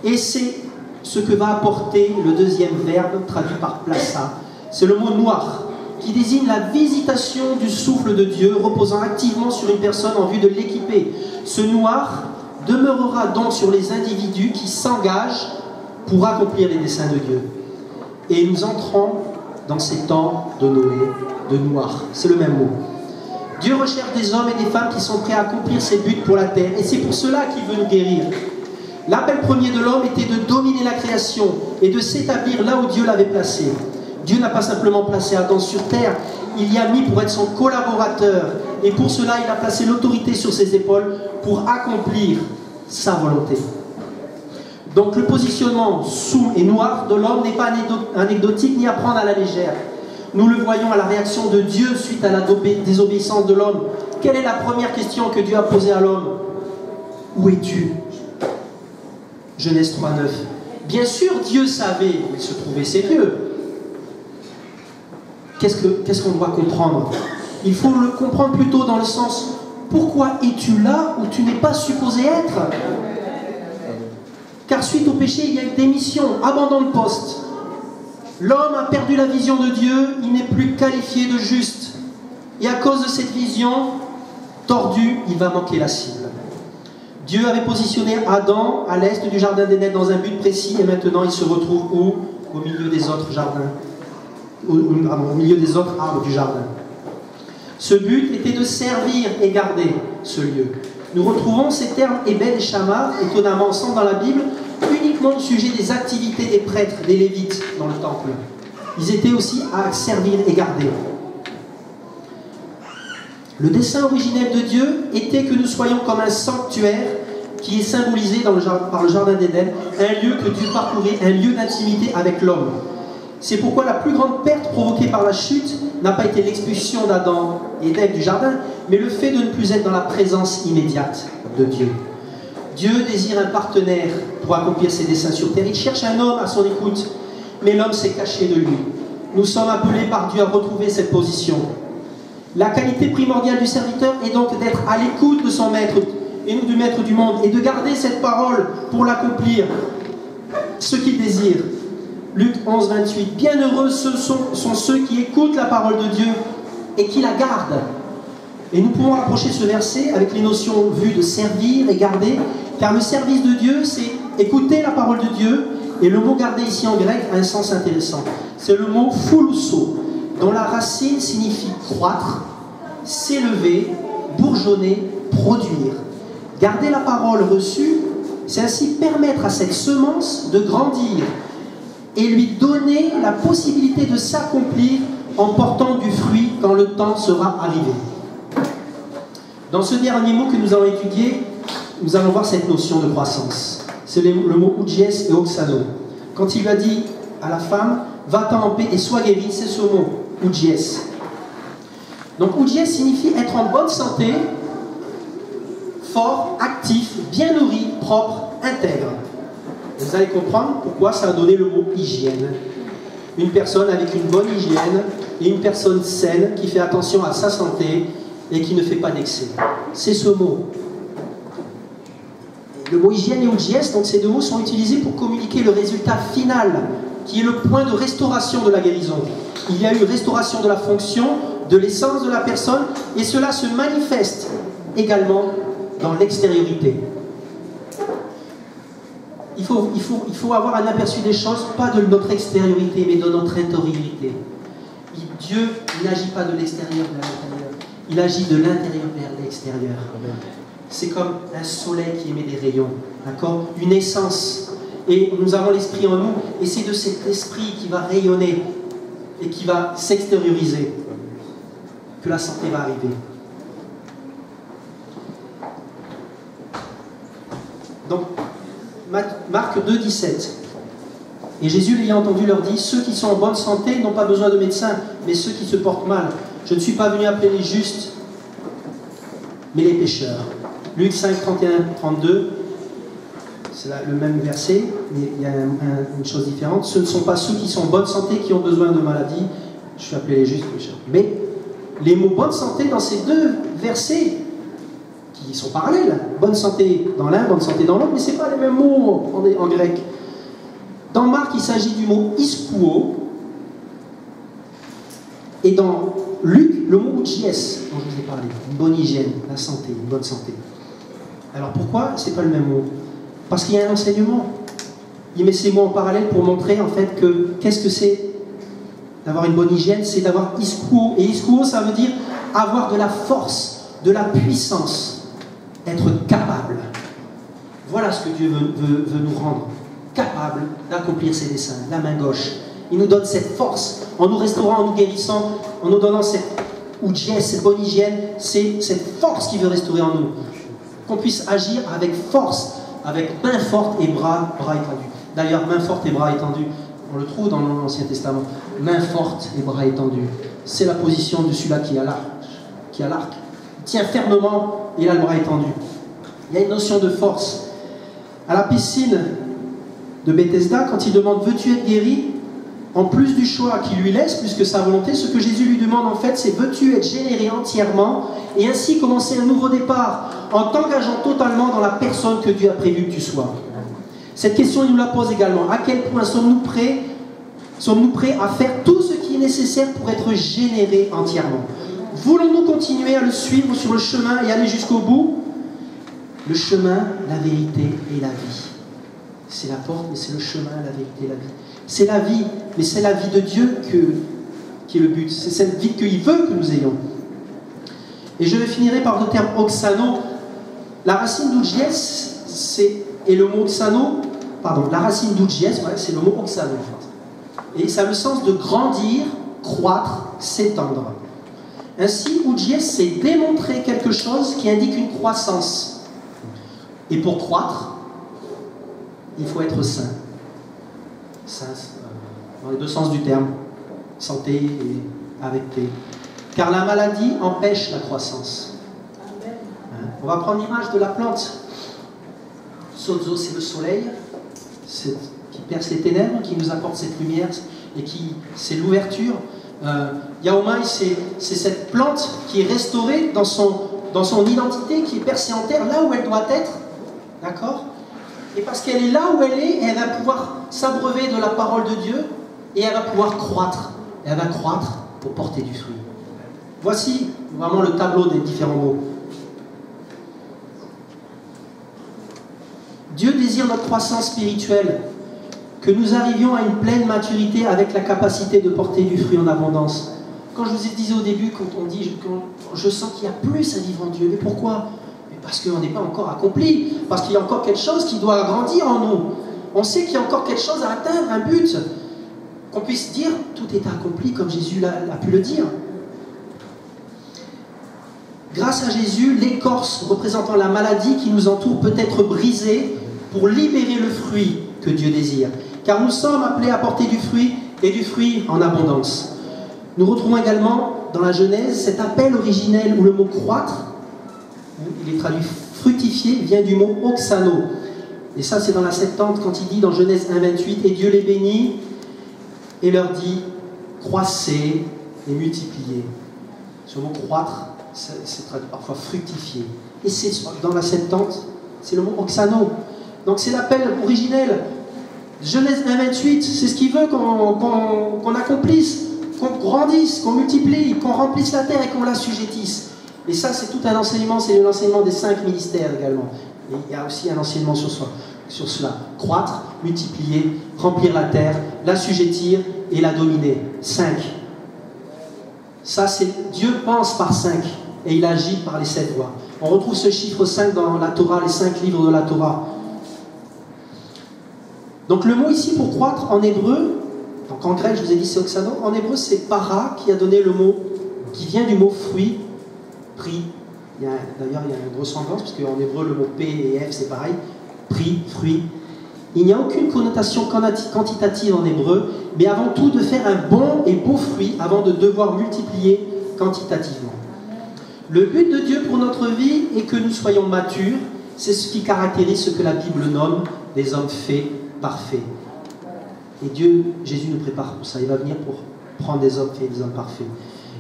Et c'est ce que va apporter le deuxième verbe traduit par plaça. C'est le mot noir, qui désigne la visitation du souffle de Dieu reposant activement sur une personne en vue de l'équiper. Ce noir demeurera donc sur les individus qui s'engagent pour accomplir les desseins de Dieu. Et nous entrons dans ces temps de Noé, de noir. C'est le même mot. Dieu recherche des hommes et des femmes qui sont prêts à accomplir ses buts pour la terre. Et c'est pour cela qu'il veut nous guérir. L'appel premier de l'homme était de dominer la création et de s'établir là où Dieu l'avait placé. Dieu n'a pas simplement placé Adam sur terre, il y a mis pour être son collaborateur. Et pour cela, il a placé l'autorité sur ses épaules pour accomplir sa volonté. Donc le positionnement soum et noir de l'homme n'est pas anecdotique ni à prendre à la légère. Nous le voyons à la réaction de Dieu suite à la désobéissance de l'homme. Quelle est la première question que Dieu a posée à l'homme? Où es-tu? Genèse 3, 9. bien sûr, Dieu savait où il se trouvait ces lieux. Qu'est-ce qu'on doit comprendre? Il faut le comprendre plutôt dans le sens, pourquoi es-tu là où tu n'es pas supposé être? Car suite au péché, il y a une démission, abandon de poste. L'homme a perdu la vision de Dieu, il n'est plus qualifié de juste. Et à cause de cette vision tordue, il va manquer la cible. Dieu avait positionné Adam à l'est du jardin d'Éden dans un but précis, et maintenant il se retrouve où? Au milieu des autres jardins. Au milieu des autres arbres du jardin. Ce but était de servir et garder ce lieu. Nous retrouvons ces termes Ébed et Shamar, étonnamment ensemble dans la Bible, uniquement au sujet des activités des prêtres, des Lévites dans le temple. Ils étaient aussi à servir et garder. Le dessein originel de Dieu était que nous soyons comme un sanctuaire qui est symbolisé par le jardin d'Éden, un lieu que Dieu parcourait, un lieu d'intimité avec l'homme. C'est pourquoi la plus grande perte provoquée par la chute n'a pas été l'expulsion d'Adam et d'Ève du jardin, mais le fait de ne plus être dans la présence immédiate de Dieu. Dieu désire un partenaire pour accomplir ses desseins sur terre. Il cherche un homme à son écoute, mais l'homme s'est caché de lui. Nous sommes appelés par Dieu à retrouver cette position. La qualité primordiale du serviteur est donc d'être à l'écoute de son maître et nous du maître du monde et de garder cette parole pour l'accomplir, ce qu'il désire. Luc 11, 28. Bienheureux sont ceux qui écoutent la parole de Dieu et qui la gardent. Et nous pouvons rapprocher ce verset avec les notions vues de servir et garder, car le service de Dieu, c'est écouter la parole de Dieu, et le mot garder ici en grec a un sens intéressant. C'est le mot phoulousso, dont la racine signifie croître, s'élever, bourgeonner, produire. Garder la parole reçue, c'est ainsi permettre à cette semence de grandir et lui donner la possibilité de s'accomplir en portant du fruit quand le temps sera arrivé. Dans ce dernier mot que nous allons étudier, nous allons voir cette notion de croissance. C'est le mot ougies et oxano. Quand il lui a dit à la femme, va-t'en en paix et sois guérie, c'est ce mot, ougies. Donc ougies signifie être en bonne santé, fort, actif, bien nourri, propre, intègre. Vous allez comprendre pourquoi ça a donné le mot hygiène. Une personne avec une bonne hygiène et une personne saine qui fait attention à sa santé et qui ne fait pas d'excès. C'est ce mot. Le mot hygiène et ougies, donc ces deux mots sont utilisés pour communiquer le résultat final, qui est le point de restauration de la guérison. Il y a eu restauration de la fonction, de l'essence de la personne, et cela se manifeste également dans l'extériorité. Il faut avoir un aperçu des choses, pas de notre extériorité, mais de notre intériorité. Dieu n'agit pas de l'extérieur vers l'intérieur, il agit de l'intérieur vers l'extérieur. C'est comme un soleil qui émet des rayons, d'accord? Une essence. Et nous avons l'esprit en nous, et c'est de cet esprit qui va rayonner et qui va s'extérioriser que la santé va arriver. Donc, Marc 2, 17. Et Jésus, l'ayant entendu, leur dit, ceux qui sont en bonne santé n'ont pas besoin de médecin, mais ceux qui se portent mal. Je ne suis pas venu appeler les justes, mais les pécheurs. Luc 5, 31, 32, c'est le même verset, mais il y a une chose différente. Ce ne sont pas ceux qui sont en bonne santé qui ont besoin de maladie. Je suis appelé les justes, les pécheurs. Mais les mots bonne santé dans ces deux versets, qui sont parallèles, bonne santé dans l'un, bonne santé dans l'autre, mais ce n'est pas les mêmes mots en grec. Dans Marc, il s'agit du mot iskouo, et dans Luc, le mot ougies, dont je vous ai parlé, une bonne hygiène, la santé, une bonne santé. Alors pourquoi ce n'est pas le même mot? Parce qu'il y a un enseignement. Il met ces mots en parallèle pour montrer en fait que qu'est-ce que c'est d'avoir une bonne hygiène, c'est d'avoir iskouo. Et iskouo, ça veut dire avoir de la force, de la puissance, être capable. Voilà ce que Dieu veut nous rendre, capables d'accomplir ses desseins, la main gauche. Il nous donne cette force, en nous restaurant, en nous guérissant, en nous donnant cette ougies, cette bonne hygiène, c'est cette force qu'il veut restaurer en nous. Qu'on puisse agir avec force, avec main forte et bras étendus. D'ailleurs, main forte et bras étendus, on le trouve dans l'Ancien Testament. Main forte et bras étendus. C'est la position de celui-là qui a l'arc. Il tient fermement et il a le bras étendu. Il y a une notion de force. À la piscine, de Bethesda, quand il demande « Veux-tu être guéri ?» En plus du choix qu'il lui laisse, plus que sa volonté, ce que Jésus lui demande en fait, c'est « Veux-tu être généré entièrement et ainsi commencer un nouveau départ en t'engageant totalement dans la personne que Dieu a prévu que tu sois ?» Cette question, il nous la pose également. À quel point sommes-nous prêts à faire tout ce qui est nécessaire pour être générés entièrement? Voulons-nous continuer à le suivre sur le chemin et aller jusqu'au bout? Le chemin, la vérité et la vie. C'est la porte, mais c'est le chemin, la vérité et la vie. C'est la vie, mais c'est la vie de Dieu qui est le but. C'est cette vie qu'il veut que nous ayons. Et je finirai par le terme oxano. La racine d'ougies, et le mot oxano, pardon, la racine d'ougies, ouais, c'est le mot oxano en fait. Et ça a le sens de grandir, croître, s'étendre. Ainsi, ougies, c'est démontrer quelque chose qui indique une croissance. Et pour croître, il faut être sain. Sain, dans les deux sens du terme, santé et avec T. Car la maladie empêche la croissance. Hein? On va prendre l'image de la plante. Sozo, c'est le soleil qui perce les ténèbres, qui nous apporte cette lumière, et c'est l'ouverture. Yaomai, c'est cette plante qui est restaurée dans son identité, qui est percée en terre, là où elle doit être. D'accord? Et parce qu'elle est là où elle est, elle va pouvoir s'abreuver de la parole de Dieu, et elle va pouvoir croître. Elle va croître pour porter du fruit. Voici vraiment le tableau des différents mots. Dieu désire notre croissance spirituelle, que nous arrivions à une pleine maturité avec la capacité de porter du fruit en abondance. Quand je vous ai dit au début, quand on dit je sens qu'il y a plus à vivre en Dieu, mais pourquoi? Parce qu'on n'est pas encore accompli, parce qu'il y a encore quelque chose qui doit grandir en nous. On sait qu'il y a encore quelque chose à atteindre, un but. Qu'on puisse dire, tout est accompli comme Jésus a pu le dire. Grâce à Jésus, l'écorce représentant la maladie qui nous entoure peut être brisée pour libérer le fruit que Dieu désire. Car nous sommes appelés à porter du fruit et du fruit en abondance. Nous retrouvons également dans la Genèse cet appel originel où le mot croître, il est traduit fructifier, vient du mot oxano. Et ça c'est dans la Septante quand il dit dans Genèse 1,28 « Et Dieu les bénit et leur dit croissez et multipliez ». Ce mot croître, c'est traduit parfois fructifier. Et c'est dans la Septante, c'est le mot oxano. Donc c'est l'appel originel. Genèse 1,28, c'est ce qu'il veut qu'on accomplisse, qu'on grandisse, qu'on multiplie, qu'on remplisse la terre et qu'on l'assujettisse. Et ça, c'est tout un enseignement, c'est l'enseignement des 5 ministères également. Et il y a aussi un enseignement sur cela. Croître, multiplier, remplir la terre, l'assujettir et la dominer. 5. Ça, c'est Dieu pense par 5 et il agit par les 7 voies. On retrouve ce chiffre 5 dans la Torah, les 5 livres de la Torah. Donc le mot ici pour croître en hébreu, donc en grec je vous ai dit c'est oxano, en hébreu c'est para qui a donné le mot, qui vient du mot fruit, prix. D'ailleurs il y a une ressemblance parce qu'en hébreu le mot P et F c'est pareil, prix, fruit. Il n'y a aucune connotation quantitative en hébreu, mais avant tout de faire un bon et beau fruit avant de devoir multiplier quantitativement. Le but de Dieu pour notre vie est que nous soyons matures, c'est ce qui caractérise ce que la Bible nomme des hommes faits parfaits. Et Dieu, Jésus nous prépare pour ça, il va venir pour prendre des hommes faits et des hommes parfaits.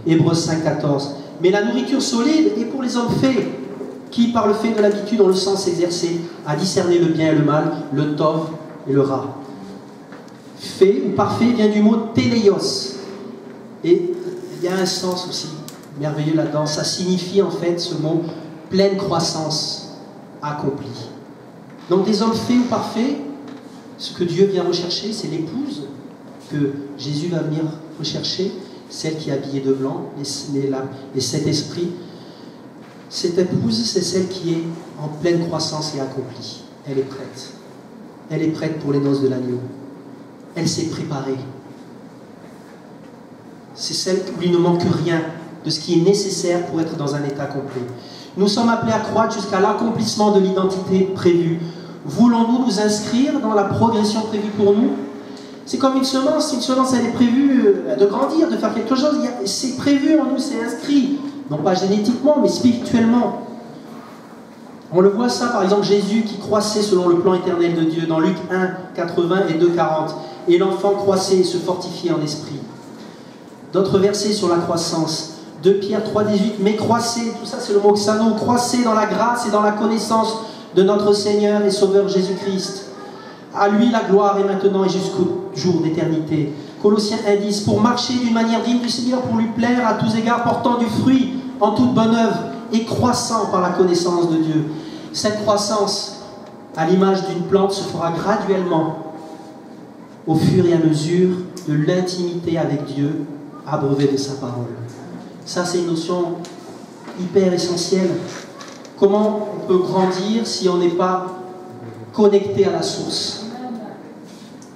Hébreux 5,14. Mais la nourriture solide est pour les hommes faits, qui par le fait de l'habitude ont le sens exercé à discerner le bien et le mal, le tov et le ra. Fait ou parfait vient du mot téléos. Et il y a un sens aussi merveilleux là-dedans. Ça signifie en fait ce mot pleine croissance accomplie. Donc des hommes faits ou parfaits, ce que Dieu vient rechercher, c'est l'épouse que Jésus va venir rechercher, celle qui est habillée de blanc, les 7 esprits. Cette épouse, c'est celle qui est en pleine croissance et accomplie. Elle est prête. Elle est prête pour les noces de l'agneau. Elle s'est préparée. C'est celle où il ne manque rien de ce qui est nécessaire pour être dans un état complet. Nous sommes appelés à croître jusqu'à l'accomplissement de l'identité prévue. Voulons-nous nous inscrire dans la progression prévue pour nous? C'est comme une semence. Une semence, elle est prévue de grandir, de faire quelque chose. C'est prévu en nous, c'est inscrit. Non pas génétiquement, mais spirituellement. On le voit ça, par exemple, Jésus qui croissait selon le plan éternel de Dieu dans Luc 1, 80 et 2, 40. Et l'enfant croissait et se fortifiait en esprit. D'autres versets sur la croissance. 2 Pierre 3, 18. Mais croissez, tout ça c'est le mot xano, croissez dans la grâce et dans la connaissance de notre Seigneur et Sauveur Jésus-Christ. À lui la gloire est maintenant et jusqu'au jour d'éternité. Colossiens 1, 10. Pour marcher d'une manière digne du Seigneur, pour lui plaire à tous égards, portant du fruit en toute bonne œuvre et croissant par la connaissance de Dieu. Cette croissance, à l'image d'une plante, se fera graduellement au fur et à mesure de l'intimité avec Dieu, abreuvée de sa parole. Ça, c'est une notion hyper essentielle. Comment on peut grandir si on n'est pas connecté à la source?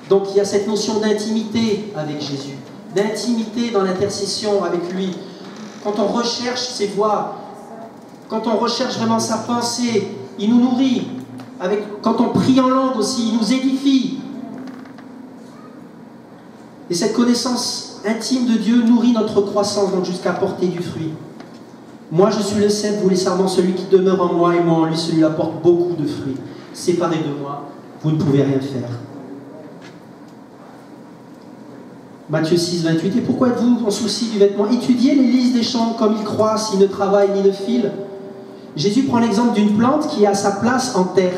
Donc il y a cette notion d'intimité avec Jésus, d'intimité dans l'intercession avec lui. Quand on recherche ses voies, quand on recherche vraiment sa pensée, il nous nourrit. Quand on prie en langue aussi, il nous édifie. Et cette connaissance intime de Dieu nourrit notre croissance, donc jusqu'à porter du fruit. Moi je suis le cep, vous les sarments, celui qui demeure en moi et moi en lui, celui-là porte beaucoup de fruits. Séparés de moi, vous ne pouvez rien faire. Matthieu 6, 28. Et pourquoi êtes-vous en souci du vêtement? Étudiez les lys des champs comme ils croissent, ils ne travaillent ni ne filent. Jésus prend l'exemple d'une plante qui a sa place en terre.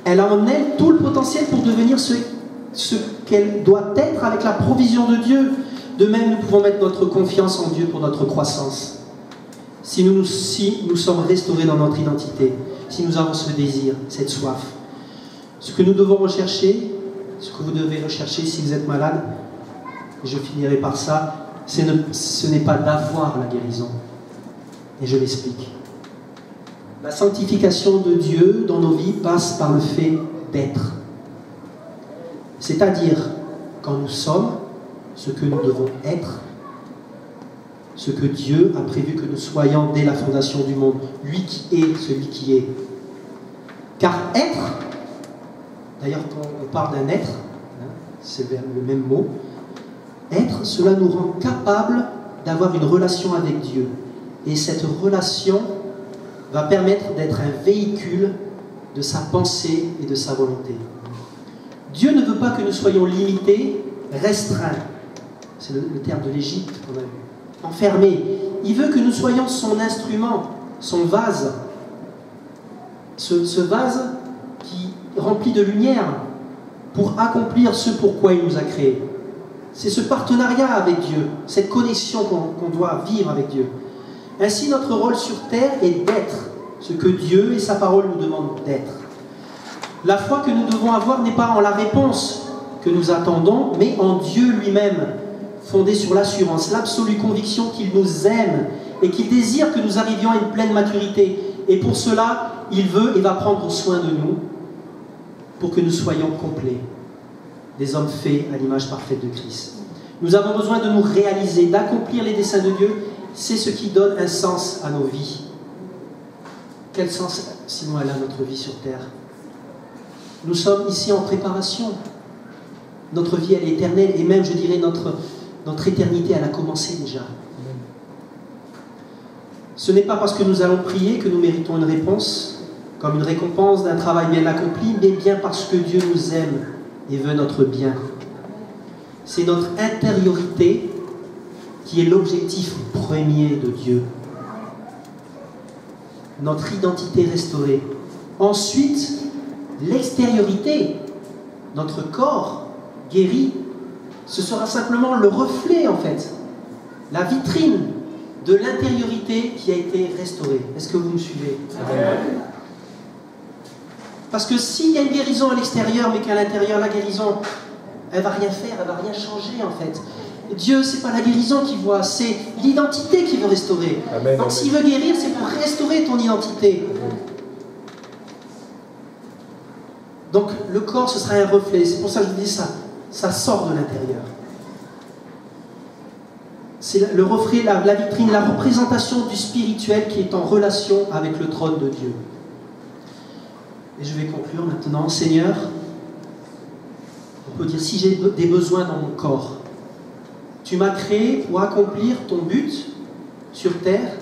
Elle a en elle tout le potentiel pour devenir ce qu'elle doit être avec la provision de Dieu. De même, nous pouvons mettre notre confiance en Dieu pour notre croissance. Si nous sommes restaurés dans notre identité, si nous avons ce désir, cette soif. Ce que nous devons rechercher, ce que vous devez rechercher si vous êtes malade, et je finirai par ça, ce n'est pas d'avoir la guérison. Et je l'explique. La sanctification de Dieu dans nos vies passe par le fait d'être. C'est-à-dire, quand nous sommes ce que nous devons être, ce que Dieu a prévu que nous soyons dès la fondation du monde, lui qui est celui qui est. Car être, d'ailleurs quand on parle d'un être, c'est le même mot, être, cela nous rend capables d'avoir une relation avec Dieu. Et cette relation va permettre d'être un véhicule de sa pensée et de sa volonté. Dieu ne veut pas que nous soyons limités, restreints. C'est le terme de l'Égypte qu'on a vu. Enfermés. Il veut que nous soyons son instrument, son vase. Ce vase qui remplit de lumière pour accomplir ce pourquoi il nous a créés. C'est ce partenariat avec Dieu, cette connexion qu'on doit vivre avec Dieu. Ainsi, notre rôle sur terre est d'être ce que Dieu et sa parole nous demandent d'être. La foi que nous devons avoir n'est pas en la réponse que nous attendons, mais en Dieu lui-même, fondée sur l'assurance, l'absolue conviction qu'il nous aime et qu'il désire que nous arrivions à une pleine maturité. Et pour cela, il veut et va prendre soin de nous pour que nous soyons complets, des hommes faits à l'image parfaite de Christ. Nous avons besoin de nous réaliser, d'accomplir les desseins de Dieu. C'est ce qui donne un sens à nos vies. Quel sens, sinon, elle a notre vie sur terre? Nous sommes ici en préparation. Notre vie, elle est éternelle, et même, je dirais, notre éternité, elle a commencé déjà. Ce n'est pas parce que nous allons prier que nous méritons une réponse, comme une récompense d'un travail bien accompli, mais bien parce que Dieu nous aime et veut notre bien. C'est notre intériorité qui est l'objectif premier de Dieu. Notre identité restaurée. Ensuite, l'extériorité, notre corps guéri, ce sera simplement le reflet en fait, la vitrine de l'intériorité qui a été restaurée. Est-ce que vous me suivez? Amen. Parce que s'il y a une guérison à l'extérieur, mais qu'à l'intérieur, la guérison, elle ne va rien faire, elle ne va rien changer en fait. Dieu, ce n'est pas la guérison qu'il voit, c'est l'identité qu'il veut restaurer. Amen, donc s'il veut guérir, c'est pour restaurer ton identité. Amen. Donc le corps, ce sera un reflet. C'est pour ça que je vous dis ça. Ça sort de l'intérieur. C'est le reflet, la vitrine, la représentation du spirituel qui est en relation avec le trône de Dieu. Et je vais conclure maintenant. Seigneur, on peut dire, si j'ai des besoins dans mon corps, tu m'as créé pour accomplir ton but sur terre,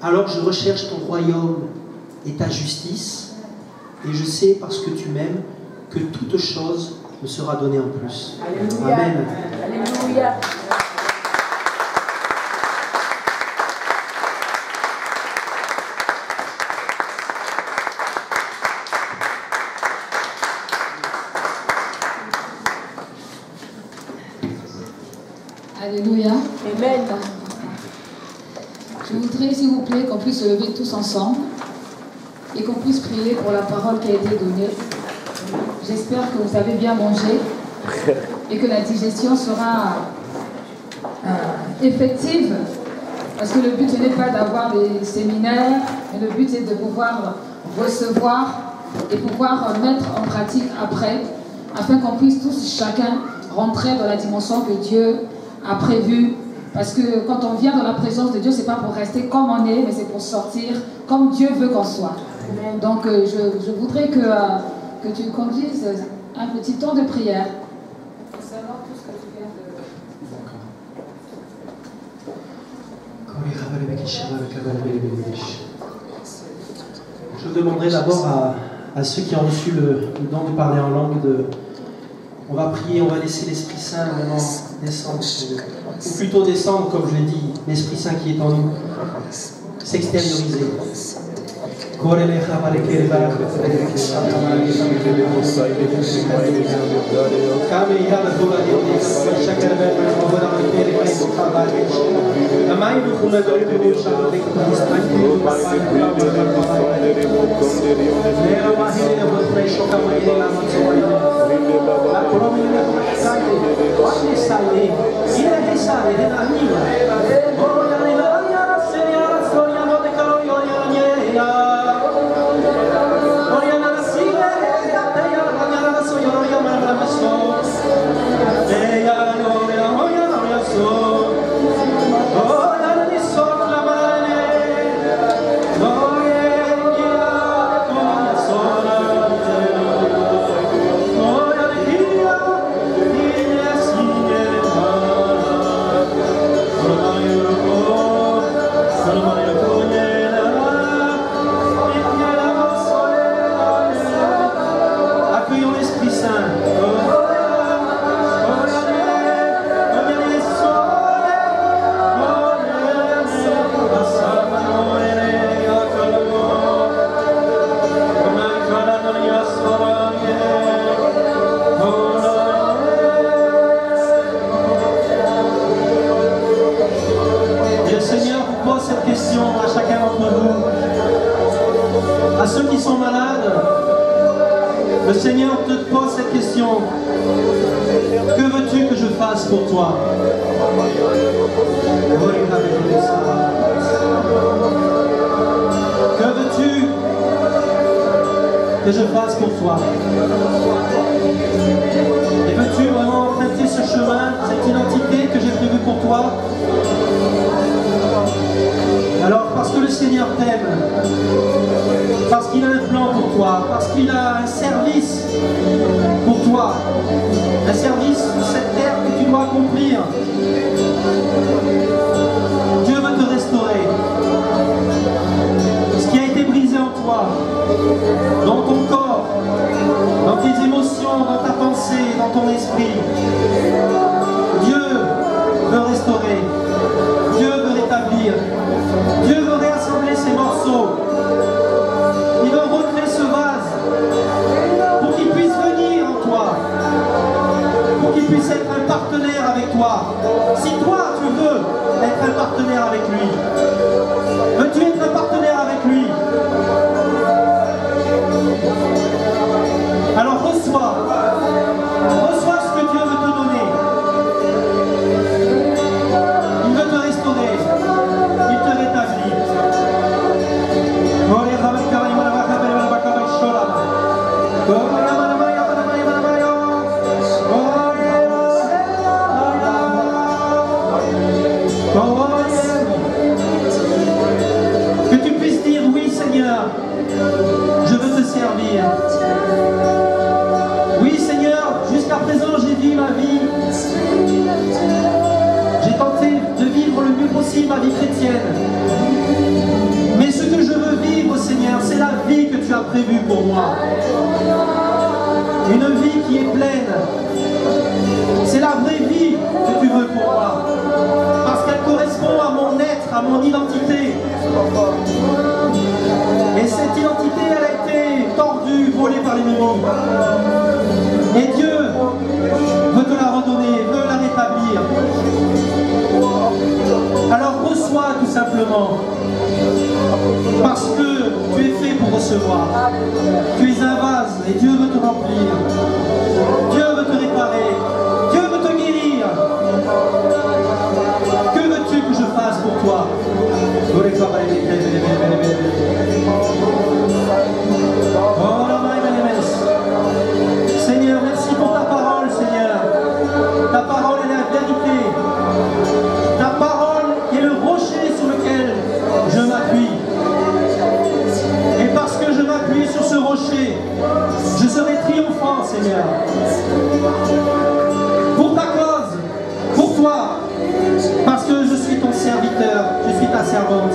alors je recherche ton royaume et ta justice. Et je sais, parce que tu m'aimes, que toute chose me sera donnée en plus. Alléluia. Amen. Alléluia. Alléluia. Amen. Je voudrais, s'il vous plaît, qu'on puisse se lever tous ensemble et qu'on puisse prier pour la parole qui a été donnée. J'espère que vous avez bien mangé et que la digestion sera effective, parce que le but ce n'est pas d'avoir des séminaires, mais le but c'est de pouvoir recevoir et pouvoir mettre en pratique après, afin qu'on puisse tous, chacun, rentrer dans la dimension que Dieu a prévue. Parce que quand on vient dans la présence de Dieu, c'est pas pour rester comme on est, mais c'est pour sortir comme Dieu veut qu'on soit. Amen. Donc je voudrais que tu conduises un petit temps de prière concernant tout ce que tu viens de... Je demanderai d'abord à ceux qui ont reçu le don de parler en langue on va prier, on va laisser l'Esprit Saint vraiment descendre, ou plutôt descendre, comme je l'ai dit, l'Esprit Saint qui est en nous, s'extérioriser. À ceux qui sont malades, le Seigneur te pose cette question. Que veux-tu que je fasse pour toi? Que veux-tu que je fasse pour toi? Et veux-tu vraiment emprunter ce chemin, cette identité que j'ai prévue pour toi? Alors, parce que le Seigneur t'aime, parce qu'il a un plan pour toi, parce qu'il a un service pour toi, un service sur cette terre que tu dois accomplir, Dieu veut te restaurer. Ce qui a été brisé en toi, dans ton corps, dans tes émotions, dans ta pensée, dans ton esprit, Dieu veut restaurer, Dieu veut rétablir, Dieu veut réassembler ces morceaux. Il veut recréer ce vase pour qu'il puisse venir en toi, pour qu'il puisse être un partenaire avec toi. Si toi tu veux être un partenaire avec lui, veux-tu être un partenaire avec lui? Alors reçois ce que Dieu veut te donner. Il veut te restaurer, il te rétablit. Que tu puisses dire oui Seigneur, je veux te servir. Oui Seigneur, jusqu'à présent j'ai vécu ma vie. J'ai tenté de vivre le mieux possible ma vie chrétienne. Mais ce que je veux vivre Seigneur, c'est la pour moi. Une vie qui est pleine. C'est la vraie vie que tu veux pour moi. Parce qu'elle correspond à mon être, à mon identité. Et cette identité, elle a été tordue, volée par l'ennemi. Et Dieu veut te la redonner, veut la rétablir. Alors reçois tout simplement. Parce que tu es fait pour recevoir. Tu es un vase et Dieu veut te remplir. Dieu veut te réparer. Dieu veut te guérir. Que veux-tu que je fasse pour toi? Seigneur, merci pour ta parole, Seigneur. Ta parole est la vérité. Ta parole est le rocher sur lequel je m'appuie. Et parce que je m'appuie sur ce rocher, je serai triomphant, Seigneur. Pour ta cause, pour toi, parce que je suis ton serviteur, je suis ta servante.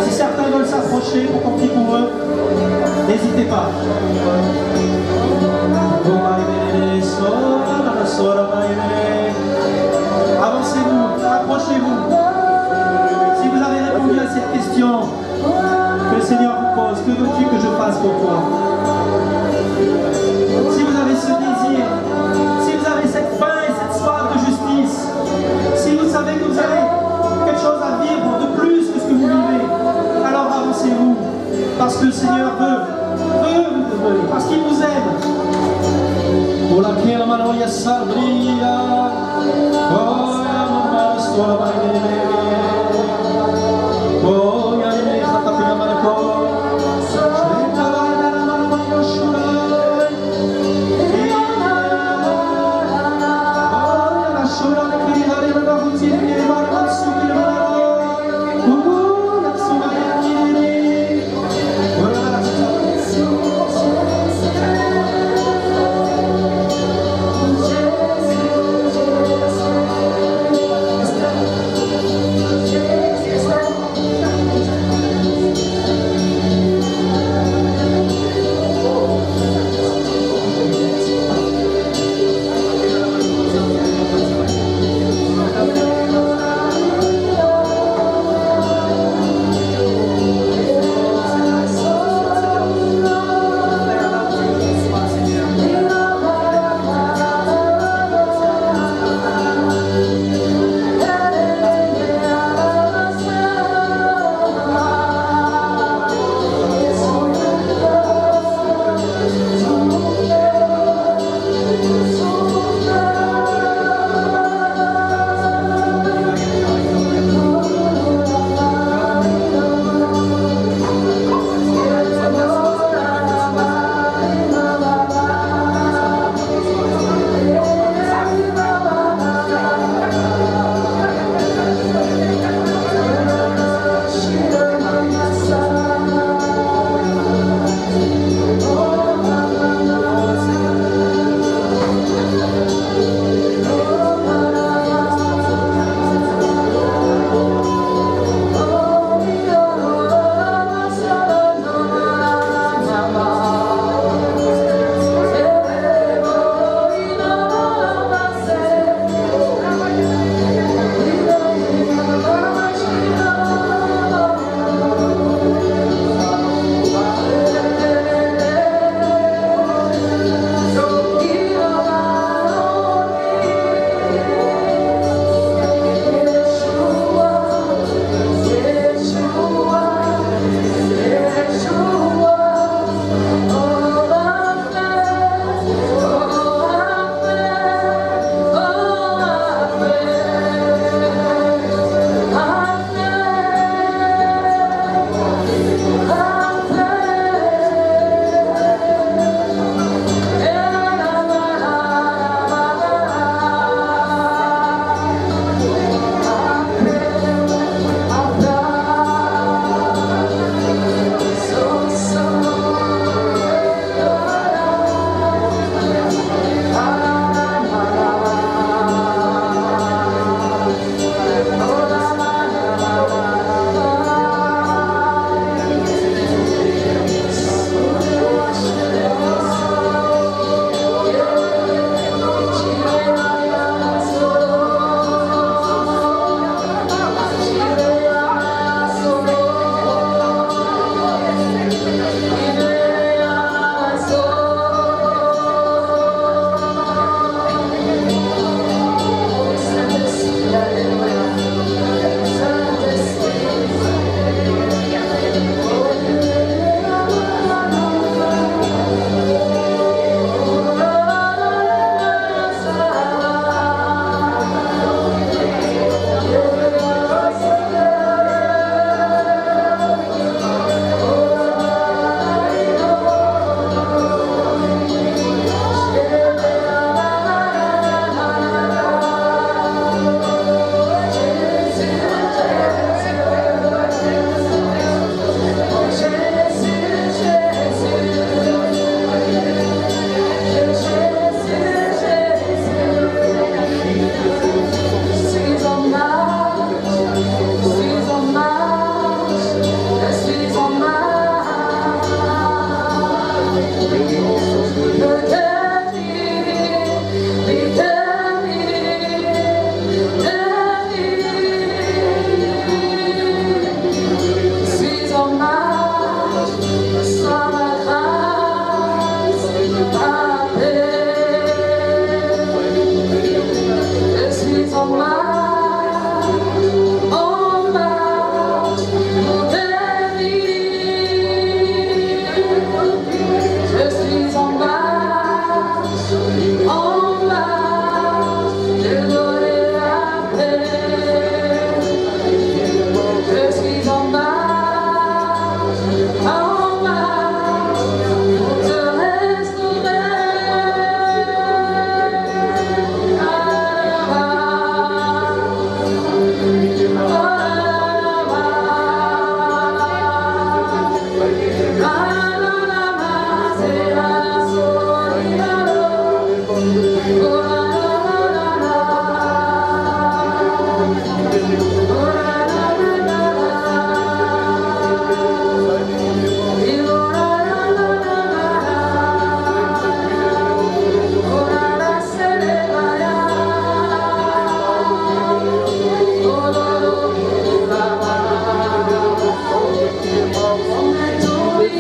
Si certains veulent s'approcher pour qu'on prie pour eux, n'hésitez pas. Avancez-vous, approchez-vous. Si vous avez répondu à cette question que le Seigneur vous pose, que veux-tu que je fasse pour toi? Si vous avez ce désir, si vous avez cette faim et cette soif de justice, si vous savez que vous avez quelque chose à vivre de plus que ce que vous vivez, alors avancez-vous, parce que le Seigneur veut, parce qu'il vous aime.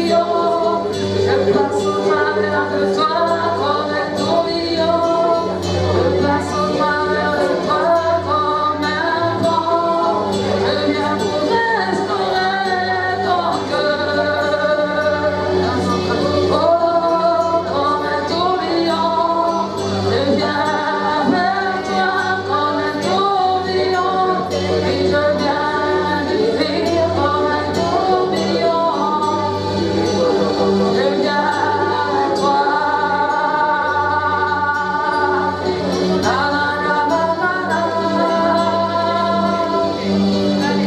tourbillon. Je passe au travers de toi comme un tourbillon. Je passe au travers de toi comme un vent. Je viens pour restaurer ton cœur. Oh, comme un tourbillon. Je viens vers toi comme un tourbillon. Et je viens vivre comme un tourbillon. Je viens vers toi. La la la la la la.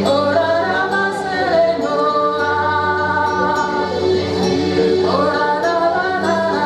Oh la la ma serenoa. Oh la la la la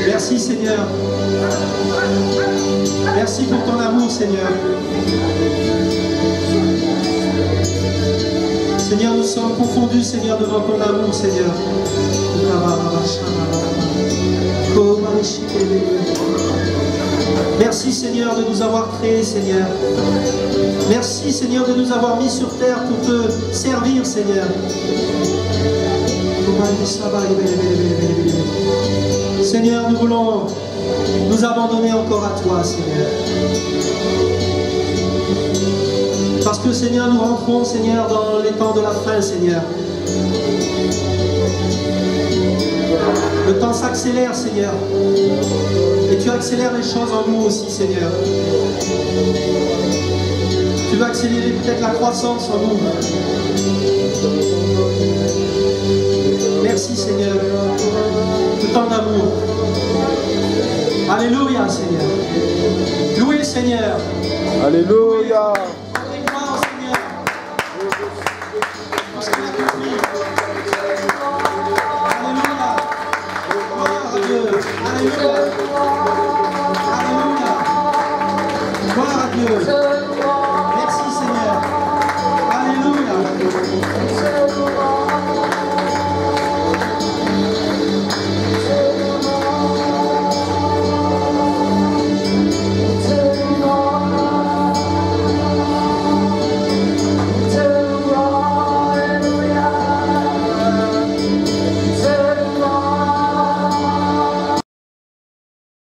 Merci Seigneur. Merci pour ton amour Seigneur. Seigneur, nous sommes confondus Seigneur devant ton amour Seigneur. Merci Seigneur de nous avoir créés Seigneur. Merci Seigneur de nous avoir mis sur terre pour te servir Seigneur. Seigneur, nous voulons nous abandonner encore à toi Seigneur. Parce que Seigneur, nous rentrons Seigneur dans les temps de la fin Seigneur. Le temps s'accélère Seigneur. Et tu accélères les choses en nous aussi Seigneur. veux accélérer peut-être la croissance en nous. Merci Seigneur, de tant d'amour. Alléluia Seigneur. Louez le Seigneur. Alléluia. Gloire au Seigneur. Parce qu'il a compris. Alléluia. Gloire à Dieu. Alléluia. Alléluia. Gloire à Dieu.